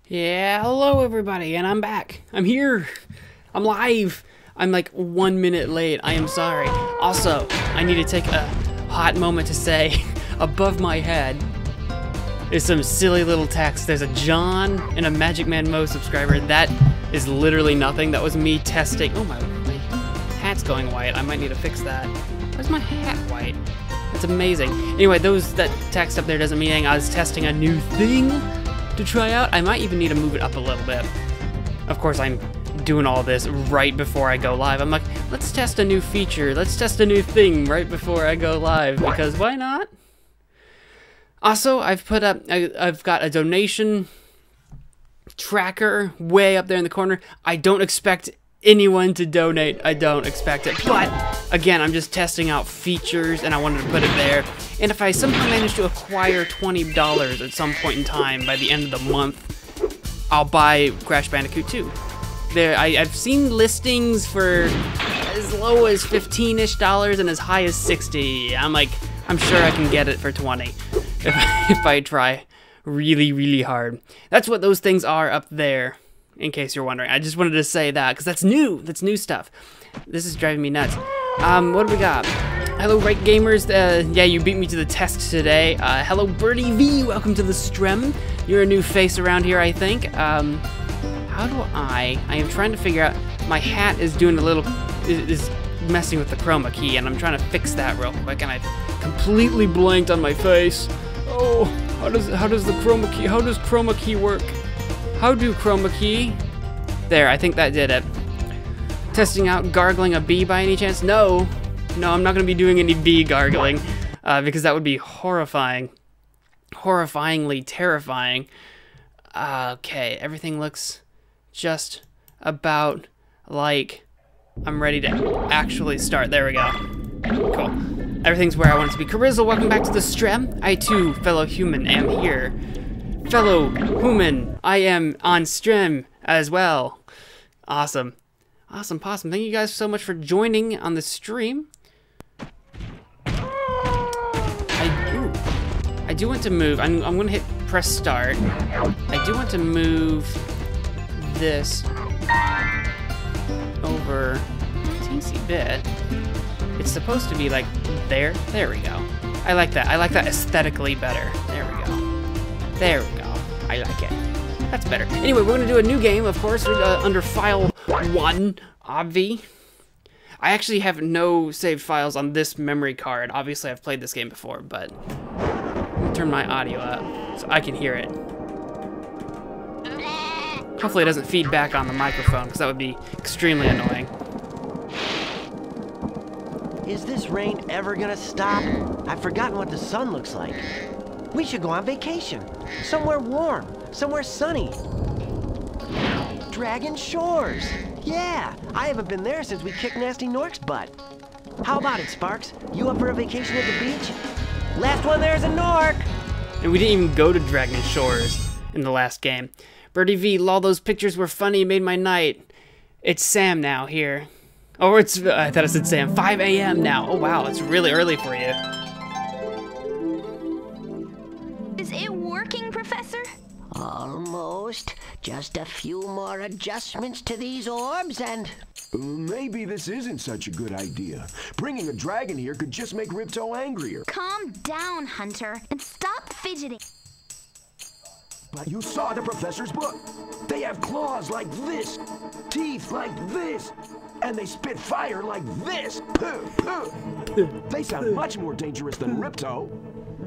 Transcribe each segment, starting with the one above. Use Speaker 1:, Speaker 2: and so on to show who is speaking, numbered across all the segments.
Speaker 1: Yeah, hello everybody, and I'm back. I'm here. I'm live. I'm like 1 minute late. I am sorry. Also, I need to take a hot moment to say, above my head is some silly little text. There's a John and a MagicManMo subscriber. That is literally nothing. That was me testing. Oh, my hat's going white. I might need to fix that. Where's my hat white? That's amazing. Anyway, that text up there doesn't mean anything. I was testing a new thing to try out. I might even need to move it up a little bit. Of course, I'm doing all this right before I go live. I'm like, let's test a new feature. Let's test a new thing right before I go live, because why not? Also, I've got a donation tracker way up there in the corner. I don't expect anyone to donate. I don't expect it. But again, I'm just testing out features and I wanted to put it there. And if I somehow manage to acquire $20 at some point in time by the end of the month, I'll buy Crash Bandicoot 2. I've seen listings for as low as $15-ish and as high as $60. I'm sure I can get it for 20 if I try really, really hard. That's what those things are up there, in case you're wondering. I just wanted to say that, because that's new. That's new stuff. This is driving me nuts. What do we got? Hello, right gamers. Yeah, you beat me to the test today. Hello, Birdie V. Welcome to the stream. You're a new face around here, I think. How do I am trying to figure out, my hat is doing is messing with the chroma key, and I'm trying to fix that real quick, and I've completely blanked on my face. Oh, how does chroma key work? How do chroma key? There, I think that did it. Testing out gargling a bee by any chance? No, I'm not gonna be doing any bee gargling, because that would be horrifying. Horrifyingly terrifying. Okay, everything looks just about like I'm ready to actually start. There we go. Cool. Everything's where I want it to be. Carizzle, welcome back to the stream. I too, fellow human, am here. Fellow human, I am on stream as well. Awesome. Awesome possum. Thank you guys so much for joining on the stream. I do want to move. I'm going to hit press start. I do want to move this over a teensy bit. It's supposed to be like there. There we go. I like that. I like that aesthetically better. There we go. There we go. I like it. That's better. Anyway, we're gonna do a new game, of course, under file 1, obvi. I actually have no saved files on this memory card. Obviously, I've played this game before, but I'll turn my audio up so I can hear it. Hopefully, it doesn't feed back on the microphone, because that would be extremely annoying.
Speaker 2: Is this rain ever gonna stop? I've forgotten what the sun looks like. We should go on vacation. Somewhere warm, somewhere sunny. Dragon Shores. Yeah, I haven't been there since we kicked Nasty Nork's butt. How about it, Sparks? You up for a vacation at the beach? Last one there's a Nork.
Speaker 1: And we didn't even go to Dragon Shores in the last game. Birdie V, lol, those pictures were funny, made my night. It's Sam now here. Oh, I thought I said Sam. 5 a.m. now. Oh, wow, it's really early for you.
Speaker 3: Is it working, Professor?
Speaker 4: Almost. Just a few more adjustments to these orbs and...
Speaker 5: Maybe this isn't such a good idea. Bringing a dragon here could just make Ripto angrier.
Speaker 3: Calm down, Hunter, and stop fidgeting.
Speaker 5: But you saw the professor's book. They have claws like this, teeth like this, and they spit fire like this. They sound much more dangerous than Ripto.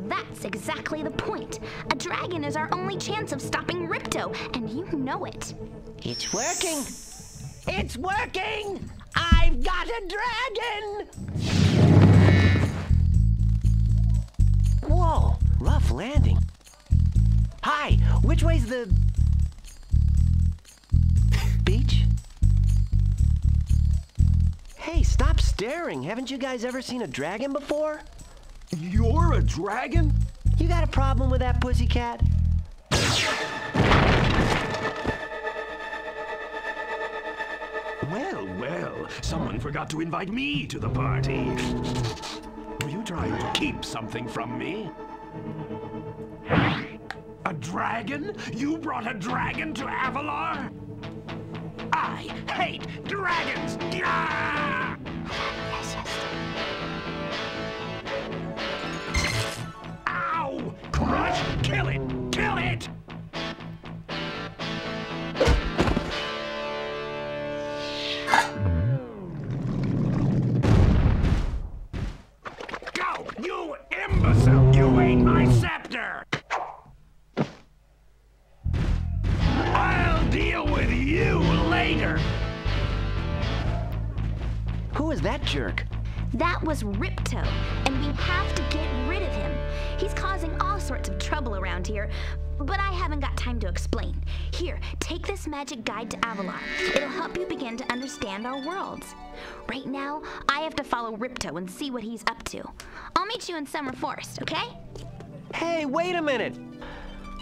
Speaker 3: That's exactly the point. A dragon is our only chance of stopping Ripto, and you know it.
Speaker 4: It's working! It's working! I've got a dragon!
Speaker 2: Whoa, rough landing. Hi, which way's the... beach? Hey, stop staring. Haven't you guys ever seen a dragon before?
Speaker 5: You're a dragon?
Speaker 2: You got a problem with that, pussycat?
Speaker 5: Well, someone forgot to invite me to the party. Were you trying to keep something from me? A dragon? You brought a dragon to Avalar? I hate dragons! Gah! Ow! Crush! Kill it! Kill it! Go! You imbecile! You ate my scepter! I'll deal with you later!
Speaker 2: Who is that jerk?
Speaker 3: That was Ripto, and we have to get rid of him. He's causing all sorts of trouble around here, but I haven't got time to explain. Here, take this magic guide to Avalar. It'll help you begin to understand our worlds. Right now, I have to follow Ripto and see what he's up to. I'll meet you in Summer Forest, okay?
Speaker 2: Hey, wait a minute!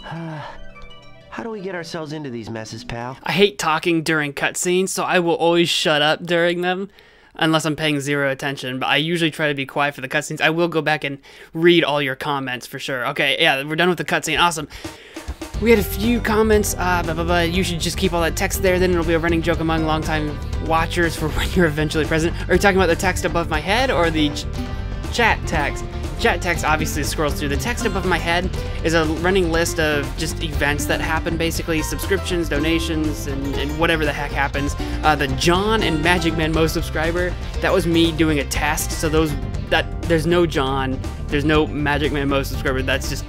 Speaker 2: How do we get ourselves into these messes, pal?
Speaker 1: I hate talking during cutscenes, so I will always shut up during them. Unless I'm paying zero attention, but I usually try to be quiet for the cutscenes. I will go back and read all your comments for sure. Okay, yeah, we're done with the cutscene. Awesome. We had a few comments. You should just keep all that text there, then it'll be a running joke among longtime watchers for when you're eventually president. Are you talking about the text above my head or the chat text? Chat text obviously scrolls through. The text above my head is a running list of just events that happen, basically subscriptions, donations, and whatever the heck happens. The John and MagicManMo subscriber, that was me doing a test. So there's no John, there's no MagicManMo subscriber. That's just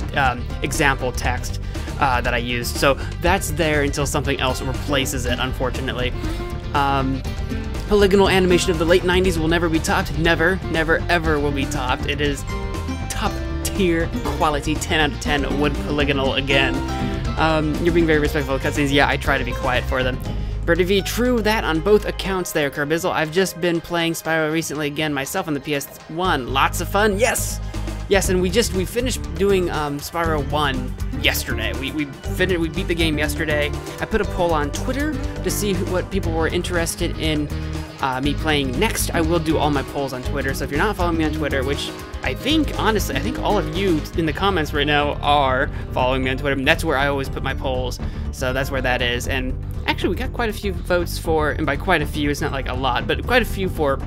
Speaker 1: example text that I used. So that's there until something else replaces it, unfortunately. Polygonal animation of the late 90s will never be topped. Never, never, ever will be topped. It is top tier quality, 10 out of 10 wood polygonal again. You're being very respectful of cutscenes. Yeah, I try to be quiet for them. Birdie V, true that on both accounts there, Carbizzle. I've just been playing Spyro recently again myself on the PS1. Lots of fun, yes! Yes, and we finished doing Spyro 1 yesterday. We beat the game yesterday. I put a poll on Twitter to see what people were interested in me playing next. I will do all my polls on Twitter, so if you're not following me on Twitter, which honestly, I think all of you in the comments right now are following me on Twitter. That's where I always put my polls, so that's where that is. And actually, we got quite a few votes for, and by quite a few, it's not like a lot, but quite a few for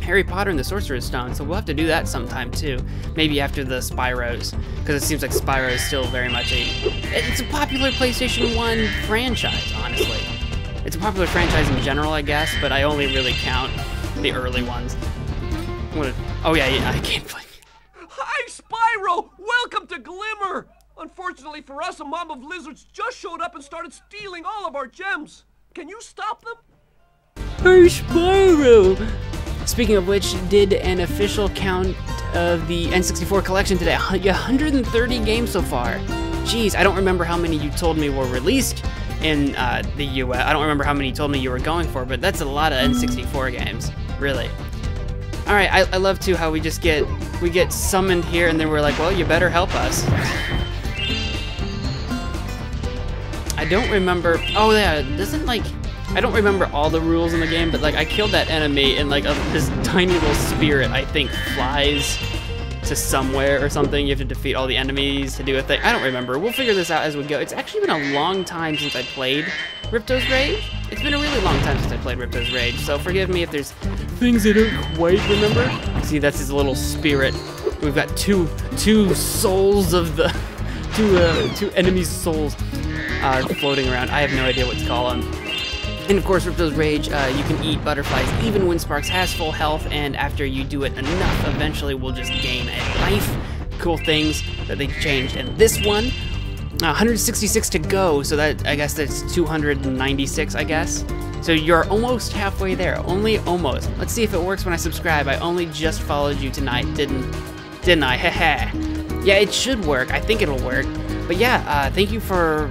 Speaker 1: Harry Potter and the Sorcerer's Stone, so we'll have to do that sometime too. Maybe after the Spyros, because it seems like Spyro is still very much it's a popular PlayStation 1 franchise, honestly. It's a popular franchise in general, I guess, but I only really count the early ones. Oh yeah, I can't play.
Speaker 6: Hi, Spyro! Welcome to Glimmer! Unfortunately for us, a mob of lizards just showed up and started stealing all of our gems. Can you stop them?
Speaker 1: Hey, Spyro! Speaking of which, did an official count of the N64 collection today. 130 games so far. Jeez, I don't remember how many you told me were released in the US. I don't remember how many you told me you were going for, but that's a lot of N64 games, really. All right, I love too how we get summoned here and then we're like, well, you better help us. I don't remember. Oh yeah, I don't remember all the rules in the game, but like I killed that enemy and like this tiny little spirit, I think, flies to somewhere or something. You have to defeat all the enemies to do a thing. I don't remember. We'll figure this out as we go. It's actually been a long time since I played Ripto's Rage. It's been a really long time since I played Ripto's Rage, so forgive me if there's things I don't quite remember. See, that's his little spirit. We've got two souls of the two enemies' souls floating around. I have no idea what to call them. And of course, Ripto's Rage, you can eat butterflies even when Sparks has full health, and after you do it enough, eventually we'll just gain a life. Cool things that they changed. And this one, 166 to go, so that, I guess that's 296, I guess. So you're almost halfway there, only almost. Let's see if it works when I subscribe. I only just followed you tonight, didn't I? Heh. Yeah, it should work. I think it'll work. But yeah, thank you for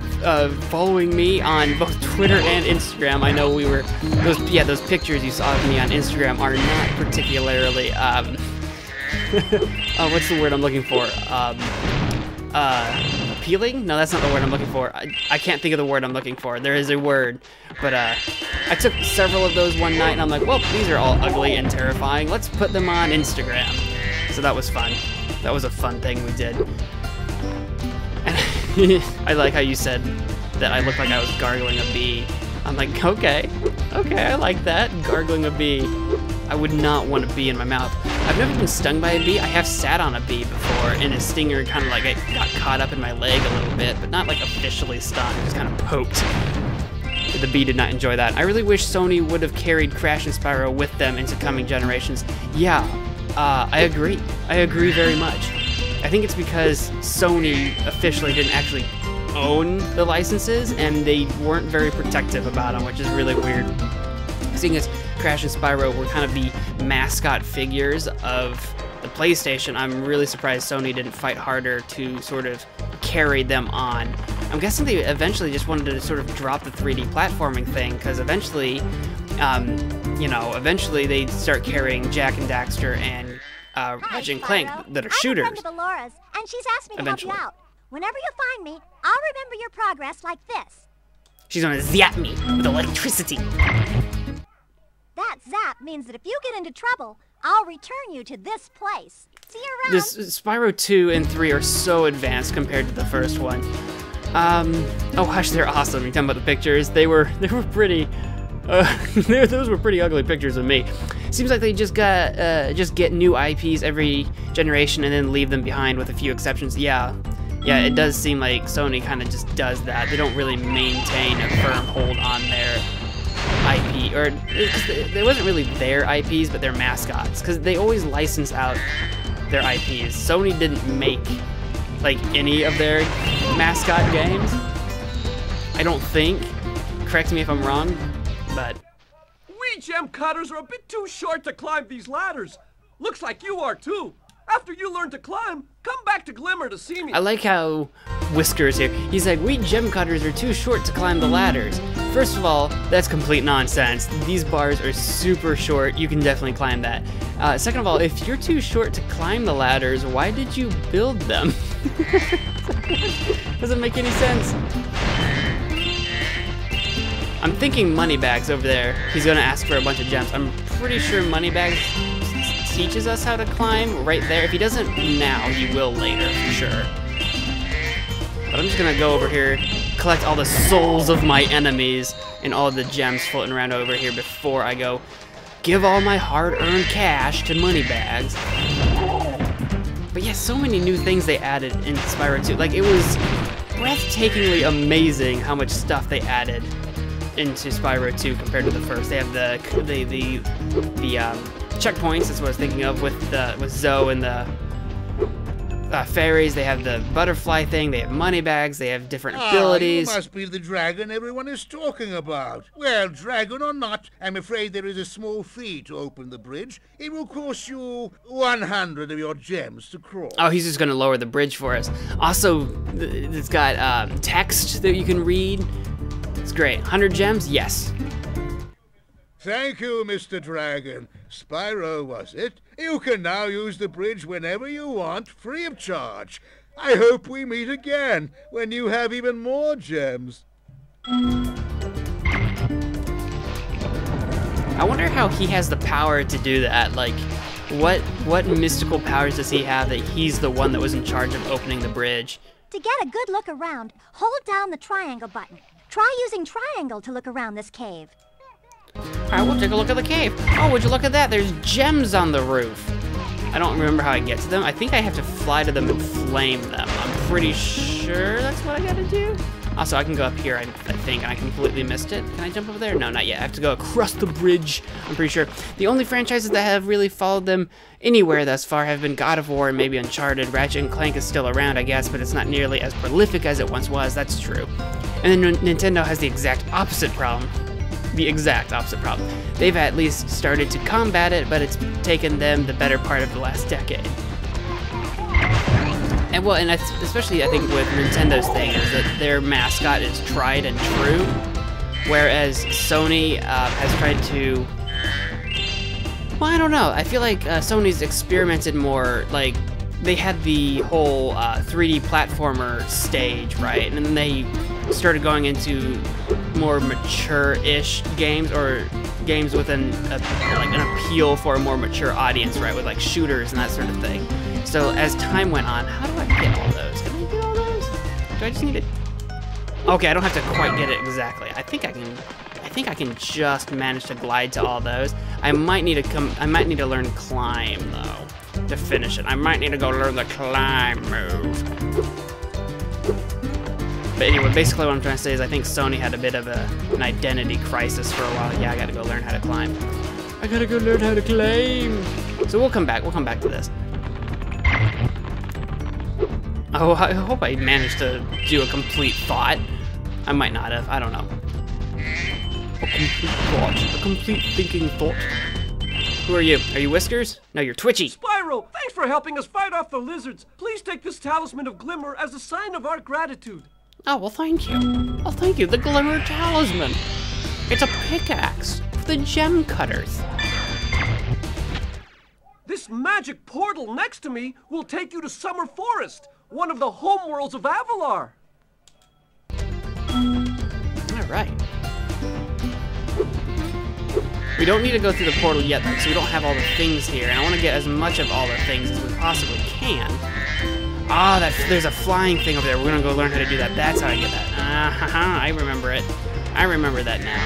Speaker 1: following me on both Twitter and Instagram. I know we were those pictures you saw of me on Instagram are not particularly what's the word I'm looking for? Appealing? No, that's not the word I'm looking for. I can't think of the word I'm looking for. There is a word, but I took several of those one night and I'm like, well, these are all ugly and terrifying. Let's put them on Instagram. So that was fun. That was a fun thing we did. I like how you said that I looked like I was gargling a bee. I'm like, okay, I like that, gargling a bee. I would not want a bee in my mouth. I've never been stung by a bee. I have sat on a bee before, and a stinger kind of like got caught up in my leg a little bit, but not like officially stung, just kind of poked. The bee did not enjoy that. I really wish Sony would have carried Crash and Spyro with them into coming generations. Yeah, I agree. I agree very much. I think it's because Sony officially didn't actually own the licenses, and they weren't very protective about them, which is really weird. Seeing as Crash and Spyro were kind of the mascot figures of the PlayStation, I'm really surprised Sony didn't fight harder to sort of carry them on. I'm guessing they eventually just wanted to sort of drop the 3D platforming thing, because eventually, you know, eventually they'd start carrying Jak and Daxter and Ratchet and Clank that are shooters.
Speaker 7: I'm a friend of Alora's, and she's asked me to help you out. Whenever you find me, I'll remember your progress like this.
Speaker 1: She's gonna zap me with electricity.
Speaker 7: That zap means that if you get into trouble, I'll return you to this place. See you around.
Speaker 1: This Spyro 2 and 3 are so advanced compared to the first one. Oh gosh, they're awesome. You're talking about the pictures. They were pretty. Those were pretty ugly pictures of me. Seems like they just get new IPs every generation and then leave them behind with a few exceptions. Yeah, it does seem like Sony kind of just does that. They don't really maintain a firm hold on their IP, or it wasn't really their IPs, but their mascots, because they always license out their IPs. Sony didn't make like any of their mascot games, I don't think. Correct me if I'm wrong, but
Speaker 6: We gem cutters are a bit too short to climb these ladders. Looks like you are too. After you learn to climb, come back to Glimmer to see me.
Speaker 1: I like how Whiskers here, he's like, we gem cutters are too short to climb the ladders. First of all, that's complete nonsense. These bars are super short. You can definitely climb that. Second of all, if you're too short to climb the ladders, why did you build them? Doesn't make any sense. I'm thinking Moneybags over there. He's gonna ask for a bunch of gems. I'm pretty sure Moneybags teaches us how to climb right there. If he doesn't now, he will later for sure. But I'm just gonna go over here, collect all the souls of my enemies and all the gems floating around over here before I go give all my hard-earned cash to Moneybags. But yeah, so many new things they added in Spyro 2. Like, it was breathtakingly amazing how much stuff they added into Spyro 2 compared to the first. They have the checkpoints. That's what I was thinking of with Zoe and the fairies. They have the butterfly thing. They have Moneybags. They have different abilities.
Speaker 8: You must be the dragon everyone is talking about. Well, dragon or not, I'm afraid there is a small fee to open the bridge. It will cost you 100 of your gems to cross.
Speaker 1: Oh, he's just gonna lower the bridge for us. Also, it's got text that you can read. It's great. 100 gems? Yes.
Speaker 8: Thank you, Mr. Dragon. Spyro, was it? You can now use the bridge whenever you want, free of charge. I hope we meet again, when you have even more gems.
Speaker 1: I wonder how he has the power to do that. Like, what mystical powers does he have that he's the one that was in charge of opening the bridge?
Speaker 7: To get a good look around, hold down the triangle button. Try using triangle to look around this cave.
Speaker 1: Alright, we'll take a look at the cave. Oh, would you look at that? There's gems on the roof. I don't remember how I get to them. I think I have to fly to them and flame them. I'm pretty sure that's what I gotta do. Also, I can go up here, I think, and I completely missed it. Can I jump over there? No, not yet. I have to go across the bridge, I'm pretty sure. The only franchises that have really followed them anywhere thus far have been God of War and maybe Uncharted. Ratchet and Clank is still around, I guess, but it's not nearly as prolific as it once was. That's true. And then Nintendo has the exact opposite problem. The exact opposite problem. They've at least started to combat it, but it's taken them the better part of the last decade. And well, and especially I think with Nintendo's thing is that their mascot is tried and true, whereas Sony has tried to. Well, I don't know. I feel like Sony's experimented more. Like they had the whole 3D platformer stage, right? And then they started going into more mature-ish games, or games with an appeal for a more mature audience, right? With like shooters and that sort of thing. So as time went on, how do I get all those? Can I get all those? Do I just need it? Okay, I don't have to quite get it exactly. I think I can just manage to glide to all those. I might need to learn climb though to finish it. I might need to go learn the climb move. But anyway, basically what I'm trying to say is I think Sony had a bit of an identity crisis for a while. Yeah, I gotta go learn how to climb. I gotta go learn how to climb. So we'll come back to this. Oh, I hope I managed to do a complete thought. I might not have, I don't know. A complete thought, a complete thinking thought. Who are you? Are you Whiskers? No, you're Twitchy.
Speaker 6: Spyro, thanks for helping us fight off the lizards. Please take this talisman of glimmer as a sign of our gratitude.
Speaker 1: Oh, well, thank you. Oh, thank you. The Glimmer Talisman. It's a pickaxe for the gem cutters.
Speaker 6: This magic portal next to me will take you to Summer Forest, one of the homeworlds of Avalar.
Speaker 1: All right. We don't need to go through the portal yet, though, because we don't have all the things here, and I want to get as much of all the things as we possibly can. Ah, there's a flying thing over there. We're gonna go learn how to do that. That's how I get that. I remember it. I remember that now.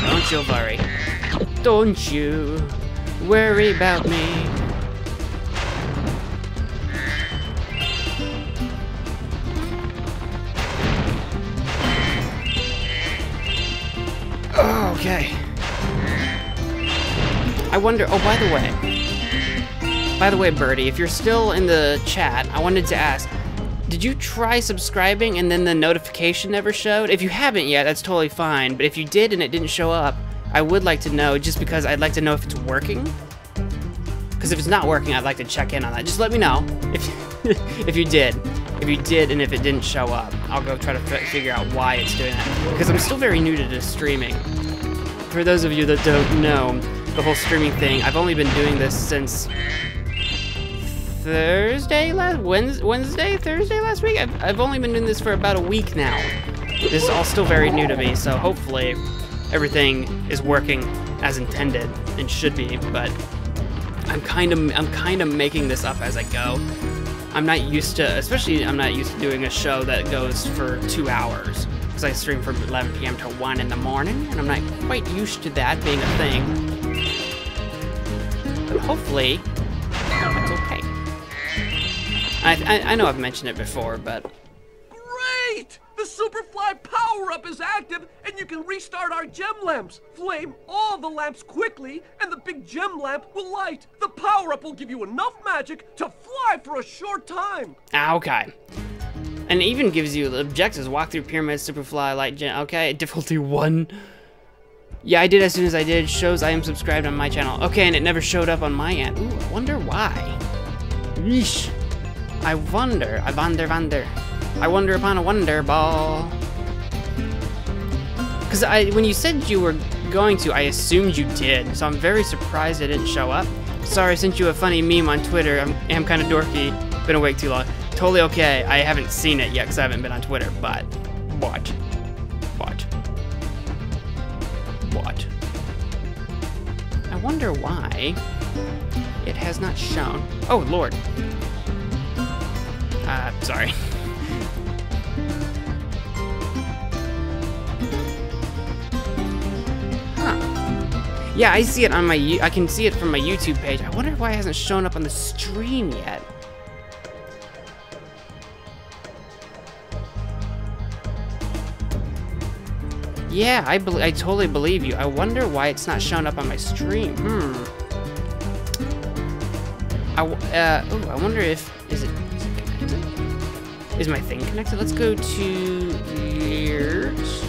Speaker 1: Don't you worry. Don't you worry about me. Oh, okay. I wonder, oh, by the way, Birdie, if you're still in the chat, I wanted to ask, did you try subscribing and then the notification never showed? If you haven't yet, that's totally fine, but if you did and it didn't show up, I would like to know, just because I'd like to know if it's working. Because if it's not working, I'd like to check in on that. Just let me know if you did. If you did and if it didn't show up, I'll go try to figure out why it's doing that. Because I'm still very new to this streaming. For those of you that don't know, the whole streaming thing, I've only been doing this since Thursday last week. I've only been doing this for about a week now. This is all still very new to me, so hopefully everything is working as intended and should be. But I'm kind of making this up as I go. I'm not used to doing a show that goes for 2 hours because I stream from 11 p.m. to 1 in the morning, and I'm not quite used to that being a thing. But hopefully it's okay. I know I've mentioned it before, but...
Speaker 6: Great! The Superfly power-up is active, and you can restart our gem lamps. Flame all the lamps quickly, and the big gem lamp will light. The power-up will give you enough magic to fly for a short time.
Speaker 1: Okay. And it even gives you the objectives. Walk through pyramids, Superfly, light gem. Okay, difficulty 1. Yeah, I did as soon as I did. Shows I am subscribed on my channel. Okay, and it never showed up on my end. Ooh, I wonder why. Yeesh. I wonder upon a wonder ball. Because when you said you were going to, I assumed you did. So I'm very surprised it didn't show up. Sorry, I sent you a funny meme on Twitter. I'm kind of dorky. Been awake too long. Totally okay. I haven't seen it yet because I haven't been on Twitter, but watch. I wonder why it has not shown. Oh, Lord. Sorry. Huh. Yeah, I see it on I can see it from my YouTube page. I wonder why it hasn't shown up on the stream yet. Yeah, I totally believe you. I wonder why it's not showing up on my stream. I wonder if is it connected? Is my thing connected? Let's go to yours.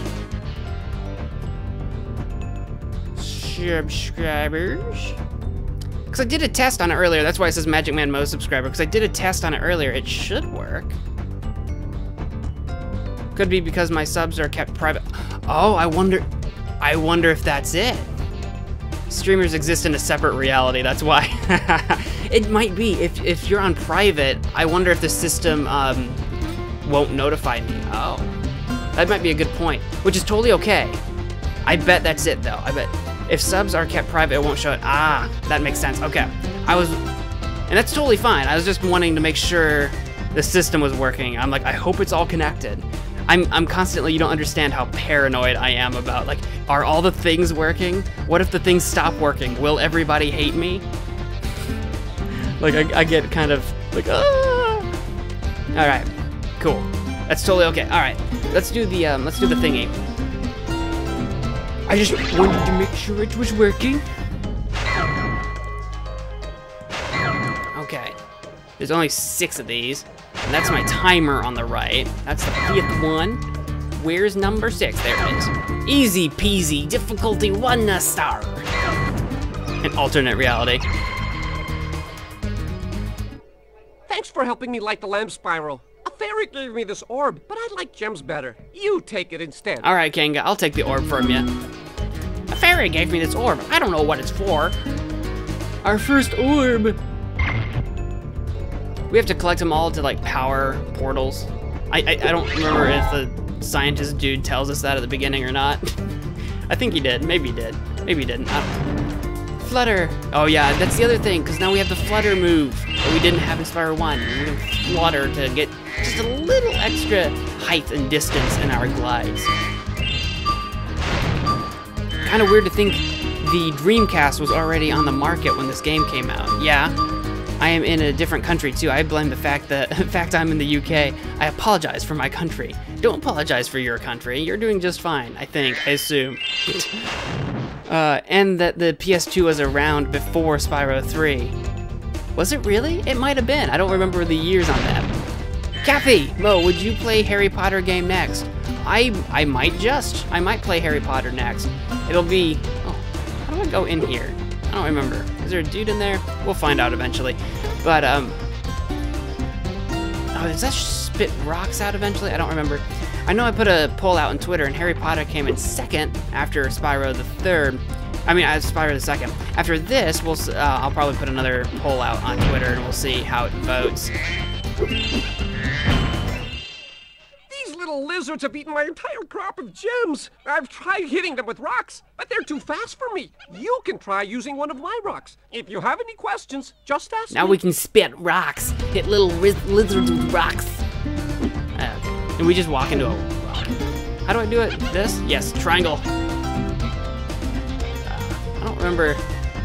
Speaker 1: Subscribers. Because I did a test on it earlier. That's why it says MagicManMo subscriber. Because I did a test on it earlier. It should work. Could be because my subs are kept private. Oh, I wonder if that's it. Streamers exist in a separate reality, that's why. It might be. If you're on private, I wonder if the system won't notify me. Oh, that might be a good point, which is totally okay. I bet that's it, though. I bet if subs are kept private, it won't show it. Ah, that makes sense. Okay, and that's totally fine. I was just wanting to make sure the system was working. I'm like, I hope it's all connected. I'm constantly, you don't understand how paranoid I am about, like, are all the things working? What if the things stop working? Will everybody hate me? Like, I get kind of like, ah. All right, cool. That's totally okay. All right, let's do the thingy. I just wanted to make sure it was working. Okay, there's only 6 of these, and that's my timer on the right. That's the 5th one. Where's number 6? There it is. Easy peasy, difficulty 1 star. An alternate reality.
Speaker 6: Thanks for helping me light the lamp, Spyro. A fairy gave me this orb, but I like gems better. You take it instead.
Speaker 1: All right, Kanga, I'll take the orb from you. A fairy gave me this orb. I don't know what it's for. Our first orb. We have to collect them all to, like, power portals. I don't remember if the scientist dude tells us that at the beginning or not. I think he did. Maybe he did. Maybe he didn't. I don't know. Flutter. Oh yeah, that's the other thing, because now we have the flutter move that we didn't have in Spyro 1. We can flutter to get just a little extra height and distance in our glides. Kind of weird to think the Dreamcast was already on the market when this game came out. Yeah, I am in a different country too. I blame the fact I'm in the UK. I apologize for my country. Don't apologize for your country. You're doing just fine, I think, I assume. And that the PS2 was around before Spyro 3. Was it really? It might have been. I don't remember the years on that. Kathy, Mo, would you play Harry Potter game next? I might play Harry Potter next. It'll be, oh, how do I go in here? I don't remember. Is there a dude in there? We'll find out eventually. But, oh, does that spit rocks out eventually? I don't remember. I know I put a poll out on Twitter, and Harry Potter came in 2nd after Spyro the 3rd. I mean, Spyro the 2nd. After this, I'll probably put another poll out on Twitter, and we'll see how it votes.
Speaker 6: These little lizards have eaten my entire crop of gems. I've tried hitting them with rocks, but they're too fast for me. You can try using one of my rocks. If you have any questions, just ask me.
Speaker 1: Now we can spit rocks. Hit little lizards with rocks. And we just walk into a rock. How do I do it? This? Yes, triangle. I don't remember.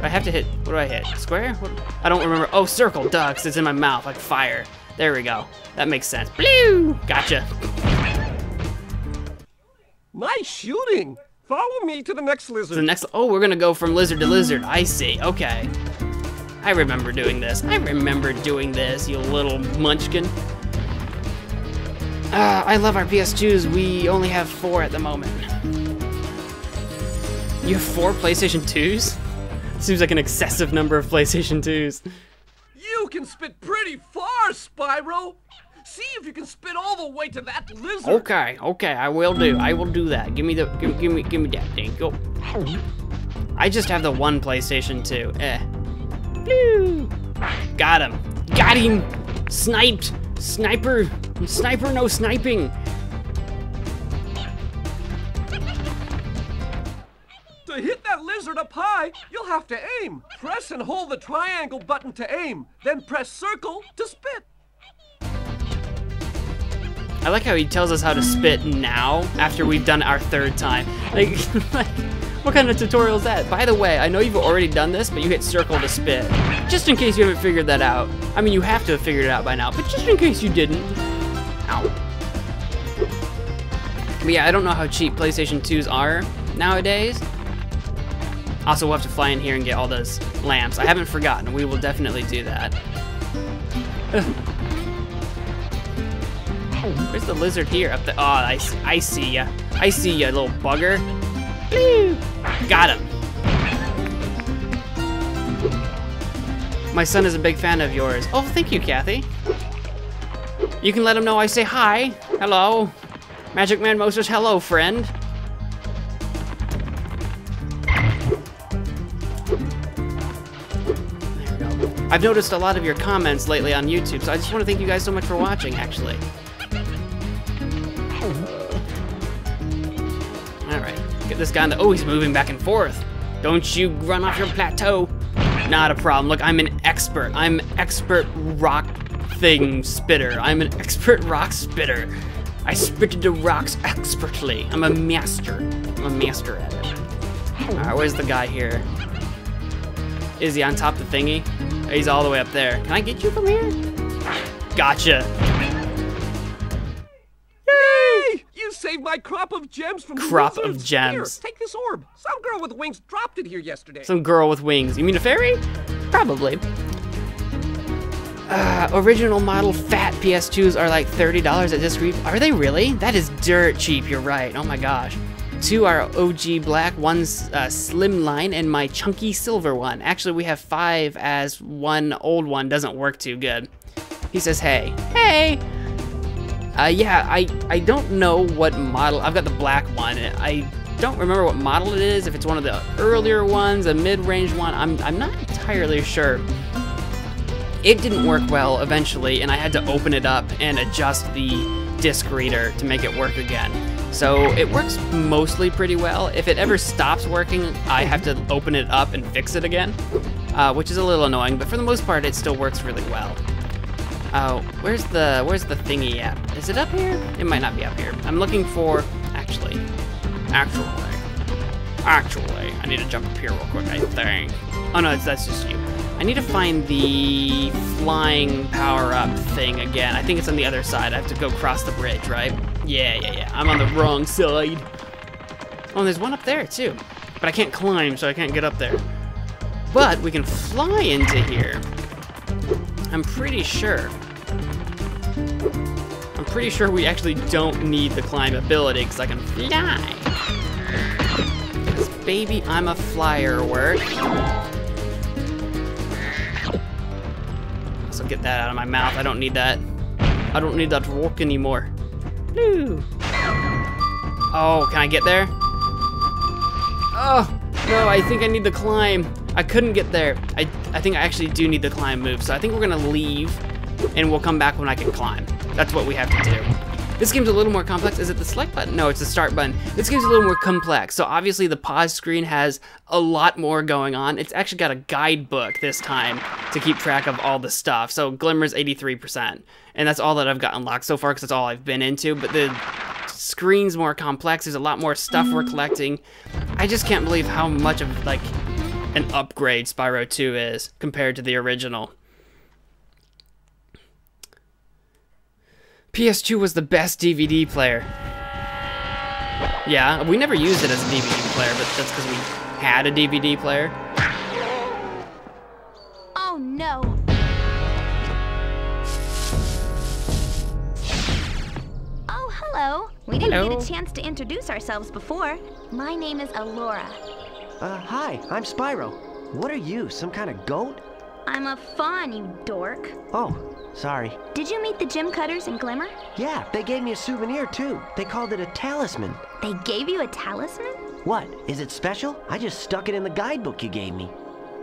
Speaker 1: I have to hit, what do I hit? Square? What? I don't remember. Oh, circle, duh, 'cause it's in my mouth, like fire. There we go. That makes sense. Blue! Gotcha.
Speaker 6: Nice shooting. Follow me to the next lizard.
Speaker 1: The next, oh, we're gonna go from lizard to lizard. I see, okay. I remember doing this. I remember doing this, you little munchkin. I love our PS2s. We only have 4 at the moment. You have 4 PlayStation 2s? Seems like an excessive number of PlayStation 2s.
Speaker 6: You can spit pretty far, Spyro. See if you can spit all the way to that lizard.
Speaker 1: Okay, I will do. I will do that. Give me that thing. Go. I just have the 1 PlayStation 2. Blue. Got him. Got him. Sniped. Sniper. Sniper, no sniping.
Speaker 6: To hit that lizard up high, you'll have to aim. Press and hold the triangle button to aim, then press circle to spit.
Speaker 1: I like how he tells us how to spit now, after we've done our 3rd time. Like, what kind of tutorial is that? By the way, I know you've already done this, but you hit circle to spit. Just in case you haven't figured that out. I mean, you have to have figured it out by now, but just in case you didn't. Ow. But yeah, I don't know how cheap PlayStation 2s are nowadays. Also, we'll have to fly in here and get all those lamps. I haven't forgotten. We will definitely do that. Where's the lizard here? Up there. Oh, I see ya. I see ya, little bugger. Woo! Got him. My son is a big fan of yours. Oh, thank you, Kathy. You can let him know I say hi. Hello. MagicManMo says hello, friend. There we go. I've noticed a lot of your comments lately on YouTube, so I just want to thank you guys so much for watching, actually. Alright, get this guy on the, oh, he's moving back and forth. Don't you run off your plateau. Not a problem. Look, I'm an expert. I'm expert rock thing spitter. I'm an expert rock spitter. I spitted the rocks expertly. I'm a master. I'm a master at it. Alright, where's the guy here? Is he on top of the thingy? He's all the way up there. Can I get you from here? Gotcha.
Speaker 6: Yay! You saved my crop of gems from
Speaker 1: Crop
Speaker 6: the
Speaker 1: of
Speaker 6: wizards.
Speaker 1: gems.
Speaker 6: Here, take this orb. Some girl with wings dropped it here yesterday.
Speaker 1: Some girl with wings. You mean a fairy? Probably. Original model fat PS2s are like $30 at Disc Reef. Are they really? That is dirt cheap, you're right. Oh my gosh. 2 are OG black, one's slimline, and my chunky silver one. Actually, we have 5 as one old one doesn't work too good. He says, hey. Hey! Yeah, I don't know what model. I've got the black one. I don't remember what model it is, if it's one of the earlier ones, a mid-range one. I'm not entirely sure. It didn't work well eventually, and I had to open it up and adjust the disc reader to make it work again. So it works mostly pretty well. If it ever stops working, I have to open it up and fix it again, which is a little annoying, but for the most part, it still works really well. Where's the thingy at? Is it up here? It might not be up here. I'm looking for, actually, I need to jump up here real quick, I think. Oh no, that's just you. I need to find the flying power-up thing again. I think it's on the other side. I have to go across the bridge, right? Yeah. I'm on the wrong side. Oh, and there's one up there, too. But I can't climb, so I can't get up there. But we can fly into here. I'm pretty sure we actually don't need the climb ability, because I can fly. Because, baby, I'm a flyer word. So get that out of my mouth. I don't need that. I don't need that to walk anymore. Woo. Oh, can I get there? Oh, no, I think I need the climb. I couldn't get there. I think I actually do need the climb move, so I think we're gonna leave, and we'll come back when I can climb. That's what we have to do. This game's a little more complex. Is it the select button? No, it's the start button. This game's a little more complex, so obviously the pause screen has a lot more going on. It's actually got a guidebook this time to keep track of all the stuff. So Glimmer's 83%, and that's all that I've got unlocked so far because that's all I've been into, but the screen's more complex. There's a lot more stuff we're collecting. I just can't believe how much of, like, an upgrade Spyro 2 is compared to the original. PS2 was the best DVD player. Yeah, we never used it as a DVD player, but that's because we had a DVD player.
Speaker 3: Oh no! Oh, hello. We didn't get a chance to introduce ourselves before. My name is Alora.
Speaker 2: Hi, I'm Spyro. What are you, some kind of goat?
Speaker 3: I'm a fawn, you dork.
Speaker 2: Oh, sorry.
Speaker 3: Did you meet the gym cutters in Glimmer?
Speaker 2: Yeah, they gave me a souvenir too. They called it a talisman.
Speaker 3: They gave you a talisman?
Speaker 2: What, is it special? I just stuck it in the guidebook you gave me.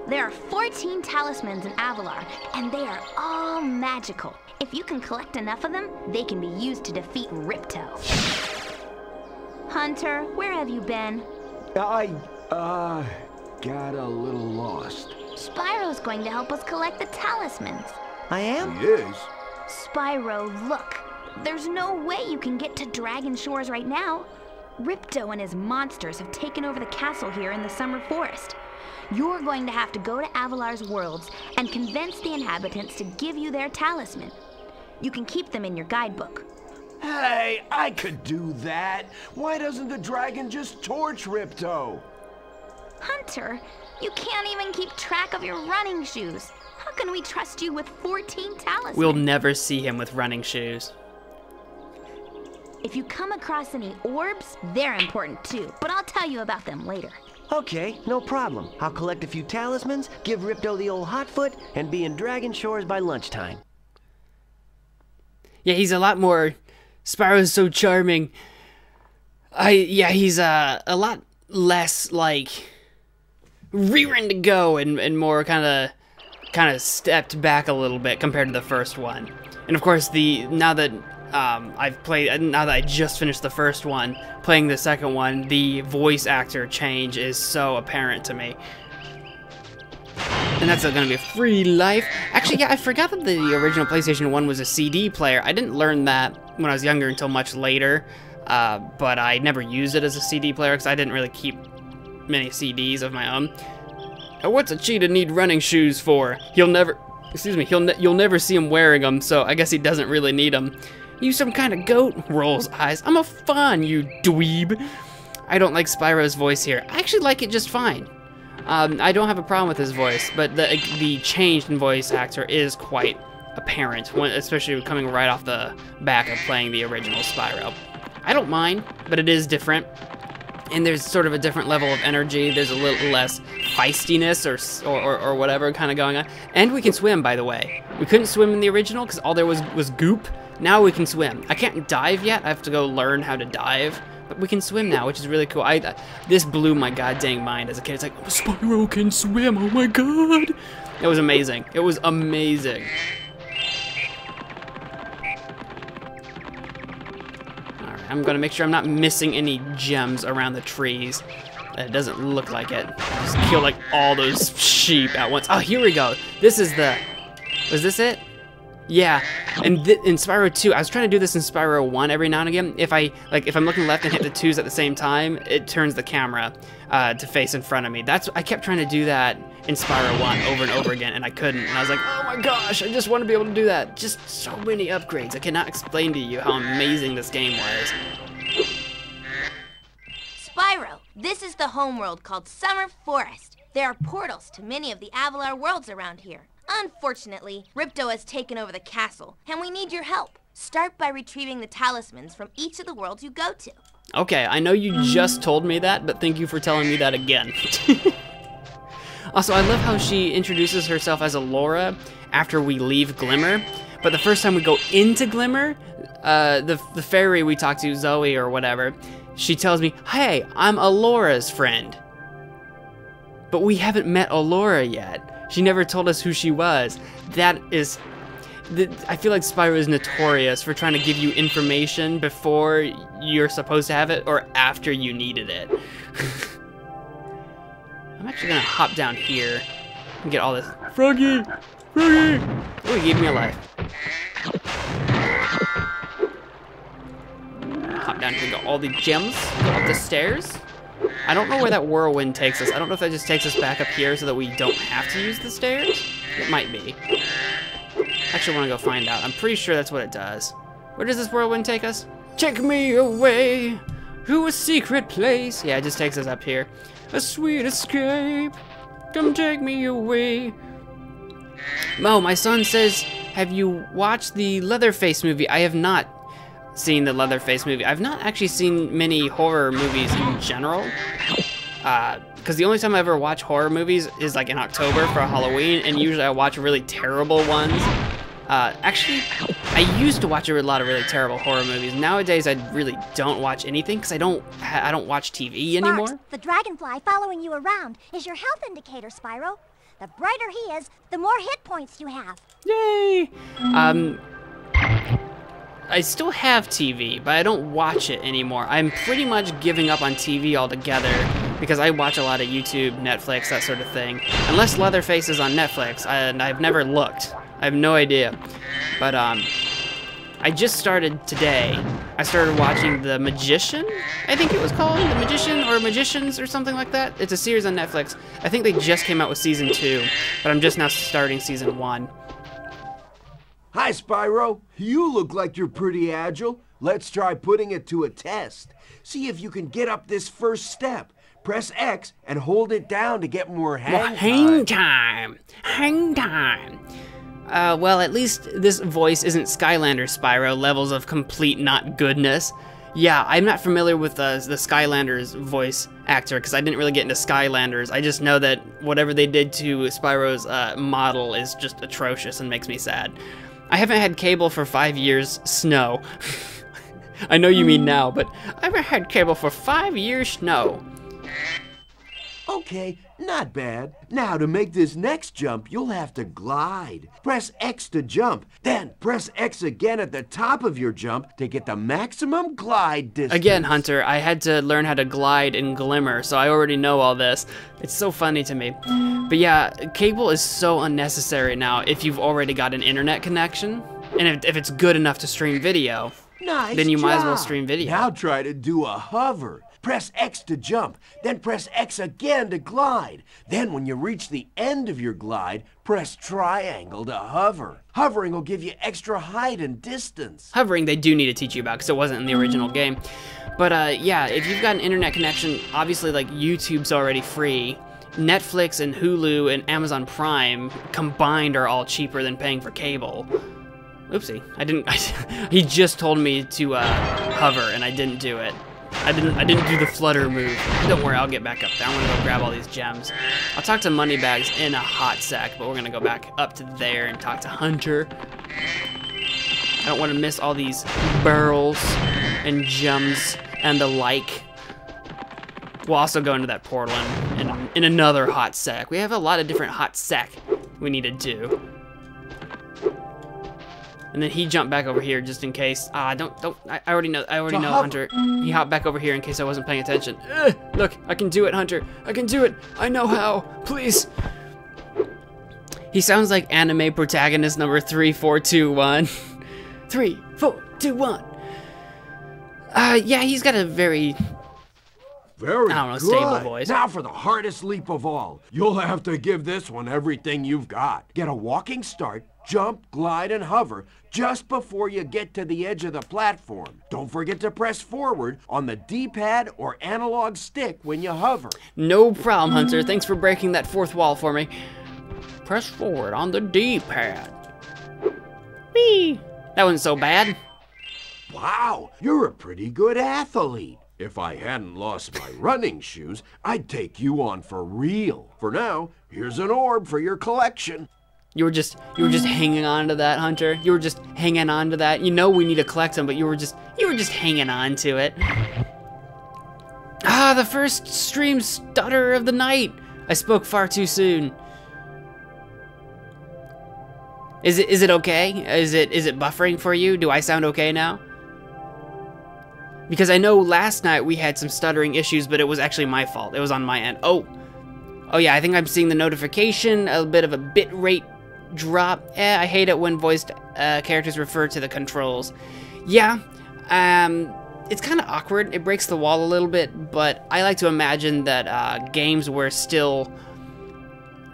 Speaker 3: There are 14 talismans in Avalar, and they are all magical. If you can collect enough of them, they can be used to defeat Ripto. Hunter, where have you been?
Speaker 5: I got a little lost.
Speaker 3: Spyro's going to help us collect the talismans.
Speaker 2: I am?
Speaker 5: He is?
Speaker 3: Spyro, look. There's no way you can get to Dragon Shores right now. Ripto and his monsters have taken over the castle here in the Summer Forest. You're going to have to go to Avalar's worlds and convince the inhabitants to give you their talisman. You can keep them in your guidebook.
Speaker 5: Hey, I could do that. Why doesn't the dragon just torch Ripto?
Speaker 3: Hunter, you can't even keep track of your running shoes. How can we trust you with 14 talismans?
Speaker 1: We'll never see him with running shoes.
Speaker 3: If you come across any orbs, they're important too, but I'll tell you about them later.
Speaker 2: Okay, no problem. I'll collect a few talismans, give Ripto the old hot foot, and be in Dragon Shores by lunchtime.
Speaker 1: Yeah, he's a lot more... Spyro's so charming. Yeah, he's a lot less, like, rearing to go and more kind of stepped back a little bit compared to the first one. And of course, now that I just finished the first one, playing the second one, the voice actor change is so apparent to me. And And that's gonna be a free life. Actually, yeah, I forgot that the original PlayStation 1 was a CD player. I didn't learn that when I was younger until much later, but I never used it as a CD player because I didn't really keep many CDs of my own. What's a cheetah need running shoes for? You'll never see him wearing them, so I guess he doesn't really need them. You some kind of goat? Rolls eyes. I'm a fawn, you dweeb. I don't like Spyro's voice here. I actually like it just fine. I don't have a problem with his voice, but the change in voice actor is quite apparent, especially coming right off the back of playing the original Spyro. I don't mind, but it is different. And there's sort of a different level of energy. There's a little less feistiness or whatever kind of going on. And we can swim, by the way. We couldn't swim in the original because all there was goop. Now we can swim. I can't dive yet. I have to go learn how to dive. But we can swim now, which is really cool. This blew my goddamn mind as a kid. It's like, Spyro can swim. Oh my god. It was amazing. It was amazing. I'm gonna make sure I'm not missing any gems around the trees. It doesn't look like it. Just kill like all those sheep at once. Oh, here we go. This is the... Was this it? Yeah. And in Spyro 2, I was trying to do this in Spyro 1 every now and again. If I'm looking left and hit the 2s at the same time, it turns the camera to face in front of me. I kept trying to do that in Spyro 1 over and over again, and I couldn't. And I was like, oh my gosh, I just want to be able to do that. Just so many upgrades. I cannot explain to you how amazing this game was.
Speaker 9: Spyro, this is the homeworld called Summer Forest. There are portals to many of the Avalar worlds around here. Unfortunately, Ripto has taken over the castle, and we need your help. Start by retrieving the talismans from each of the worlds you go to.
Speaker 1: Okay, I know you just told me that, but thank you for telling me that again. Also, I love how she introduces herself as Alora after we leave Glimmer, but the first time we go into Glimmer, the fairy we talk to, Zoe or whatever, she tells me, hey, I'm Alora's friend. But we haven't met Alora yet. She never told us who she was. That is... I feel like Spyro is notorious for trying to give you information before you're supposed to have it or after you needed it. I'm actually gonna hop down here and get all this. Froggy! Froggy! Oh, he gave me a life. Hop down here and get all the gems. Go up the stairs. I don't know where that whirlwind takes us. I don't know if that just takes us back up here so that we don't have to use the stairs. It might be. I actually want to go find out. I'm pretty sure that's what it does. Where does this whirlwind take us? Take me away to a secret place. Yeah, it just takes us up here. A sweet escape. Come take me away. Mo, my son says, have you watched the Leatherface movie? I have not seen the Leatherface movie. I've not actually seen many horror movies in general. Because the only time I ever watch horror movies is like in October for Halloween, and usually I watch really terrible ones. Actually, I used to watch a lot of really terrible horror movies. Nowadays, I really don't watch anything because I don't watch TV anymore.
Speaker 7: Sparks, the dragonfly following you around is your health indicator, Spyro. The brighter he is, the more hit points you have.
Speaker 1: Yay! I still have TV, but I don't watch it anymore. I'm pretty much giving up on TV altogether because I watch a lot of YouTube, Netflix, that sort of thing. Unless Leatherface is on Netflix, and I've never looked. I have no idea. But I just started today. I started watching The Magician, I think it was called. The Magician or Magicians or something like that. It's a series on Netflix. I think they just came out with season 2, but I'm just now starting season 1.
Speaker 5: Hi, Spyro. You look like you're pretty agile. Let's try putting it to a test. See if you can get up this first step. Press X and hold it down to get more hang time.
Speaker 1: Hang time. Well, at least this voice isn't Skylander Spyro levels of complete not goodness. Yeah, I'm not familiar with the Skylanders voice actor because I didn't really get into Skylanders. I just know that whatever they did to Spyro's model is just atrocious and makes me sad. I haven't had cable for 5 years, Snow. I know you mean now, but I haven't had cable for 5 years, Snow.
Speaker 5: Okay, not bad. Now, to make this next jump, you'll have to glide. Press X to jump, then press X again at the top of your jump to get the maximum glide distance.
Speaker 1: Again, Hunter, I had to learn how to glide in Glimmer, so I already know all this. It's so funny to me. But yeah, cable is so unnecessary now if you've already got an internet connection, and if it's good enough to stream video, then you might as well stream video.
Speaker 5: Now try to do a hover. Press X to jump, then press X again to glide. Then when you reach the end of your glide, press triangle to hover. Hovering will give you extra height and distance.
Speaker 1: Hovering they do need to teach you about because it wasn't in the original game. But yeah, if you've got an internet connection, obviously like YouTube's already free. Netflix and Hulu and Amazon Prime combined are all cheaper than paying for cable. Oopsie, he just told me to hover and I didn't do it. I didn't do the flutter move. Don't worry, I'll get back up there. I'm gonna go grab all these gems. I'll talk to Moneybags in a hot sec, but we're gonna go back up to there and talk to Hunter. I don't want to miss all these barrels and gems and the like. We'll also go into that portal in another hot sec. We have a lot of different hot sec we need to do. And then he jumped back over here just in case. I already know, Hunter. He hopped back over here in case I wasn't paying attention. Look, I can do it, Hunter. I can do it. I know how. Please. He sounds like anime protagonist number 3421. 3, 4, 2, 1. Yeah, he's got a very stable voice.
Speaker 5: Now for the hardest leap of all. You'll have to give this one everything you've got. Get a walking start, jump, glide, and hover just before you get to the edge of the platform. Don't forget to press forward on the D-pad or analog stick when you hover.
Speaker 1: No problem, Hunter. Thanks for breaking that fourth wall for me. Press forward on the D-pad. Whee! That wasn't so bad.
Speaker 5: Wow, you're a pretty good athlete. If I hadn't lost my running shoes, I'd take you on for real. For now, here's an orb for your collection.
Speaker 1: You were just hanging on to that, Hunter. You were just hanging on to that. You know we need to collect them, but you were just hanging on to it. Ah, the first stream stutter of the night. I spoke far too soon. Is it okay? Is it buffering for you? Do I sound okay now? Because I know last night we had some stuttering issues, but it was actually my fault. It was on my end. Oh yeah, I think I'm seeing the notification, a bit of a bit rate drop. I hate it when voiced characters refer to the controls. Yeah, it's kind of awkward. It breaks the wall a little bit, but I like to imagine that games were still...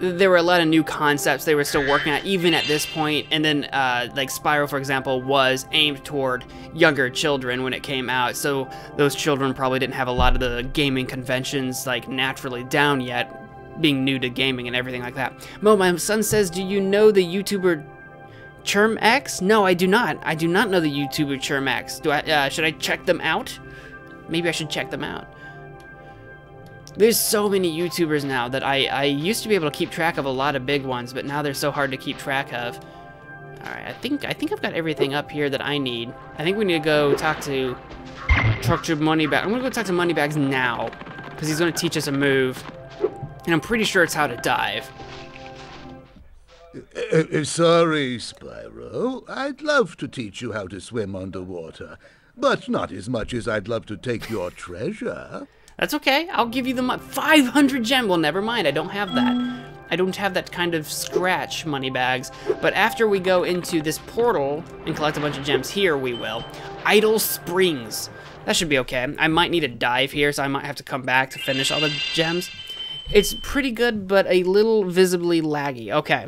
Speaker 1: There were a lot of new concepts they were still working on, even at this point. And then, like Spyro, for example, was aimed toward younger children when it came out. So those children probably didn't have a lot of the gaming conventions, like, naturally down yet, being new to gaming and everything like that. Mo, my son says, do you know the YouTuber ChurmX? No, I do not. I do not know the YouTuber ChurmX. Should I check them out? Maybe I should check them out. There's so many YouTubers now that I used to be able to keep track of a lot of big ones, but now they're so hard to keep track of. Alright, I think I've got everything up here that I need. I think we need to go talk to Moneybags. I'm gonna go talk to Moneybags now, because he's gonna teach us a move. And I'm pretty sure it's how to dive.
Speaker 8: Sorry, Spyro. I'd love to teach you how to swim underwater, but not as much as I'd love to take your treasure.
Speaker 1: That's okay. I'll give you the 500 gem. Well, never mind. I don't have that. I don't have that kind of scratch, Moneybags. But after we go into this portal and collect a bunch of gems here, we will. Idle Springs. That should be okay. I might need a dive here, so I might have to come back to finish all the gems. It's pretty good, but a little visibly laggy. Okay.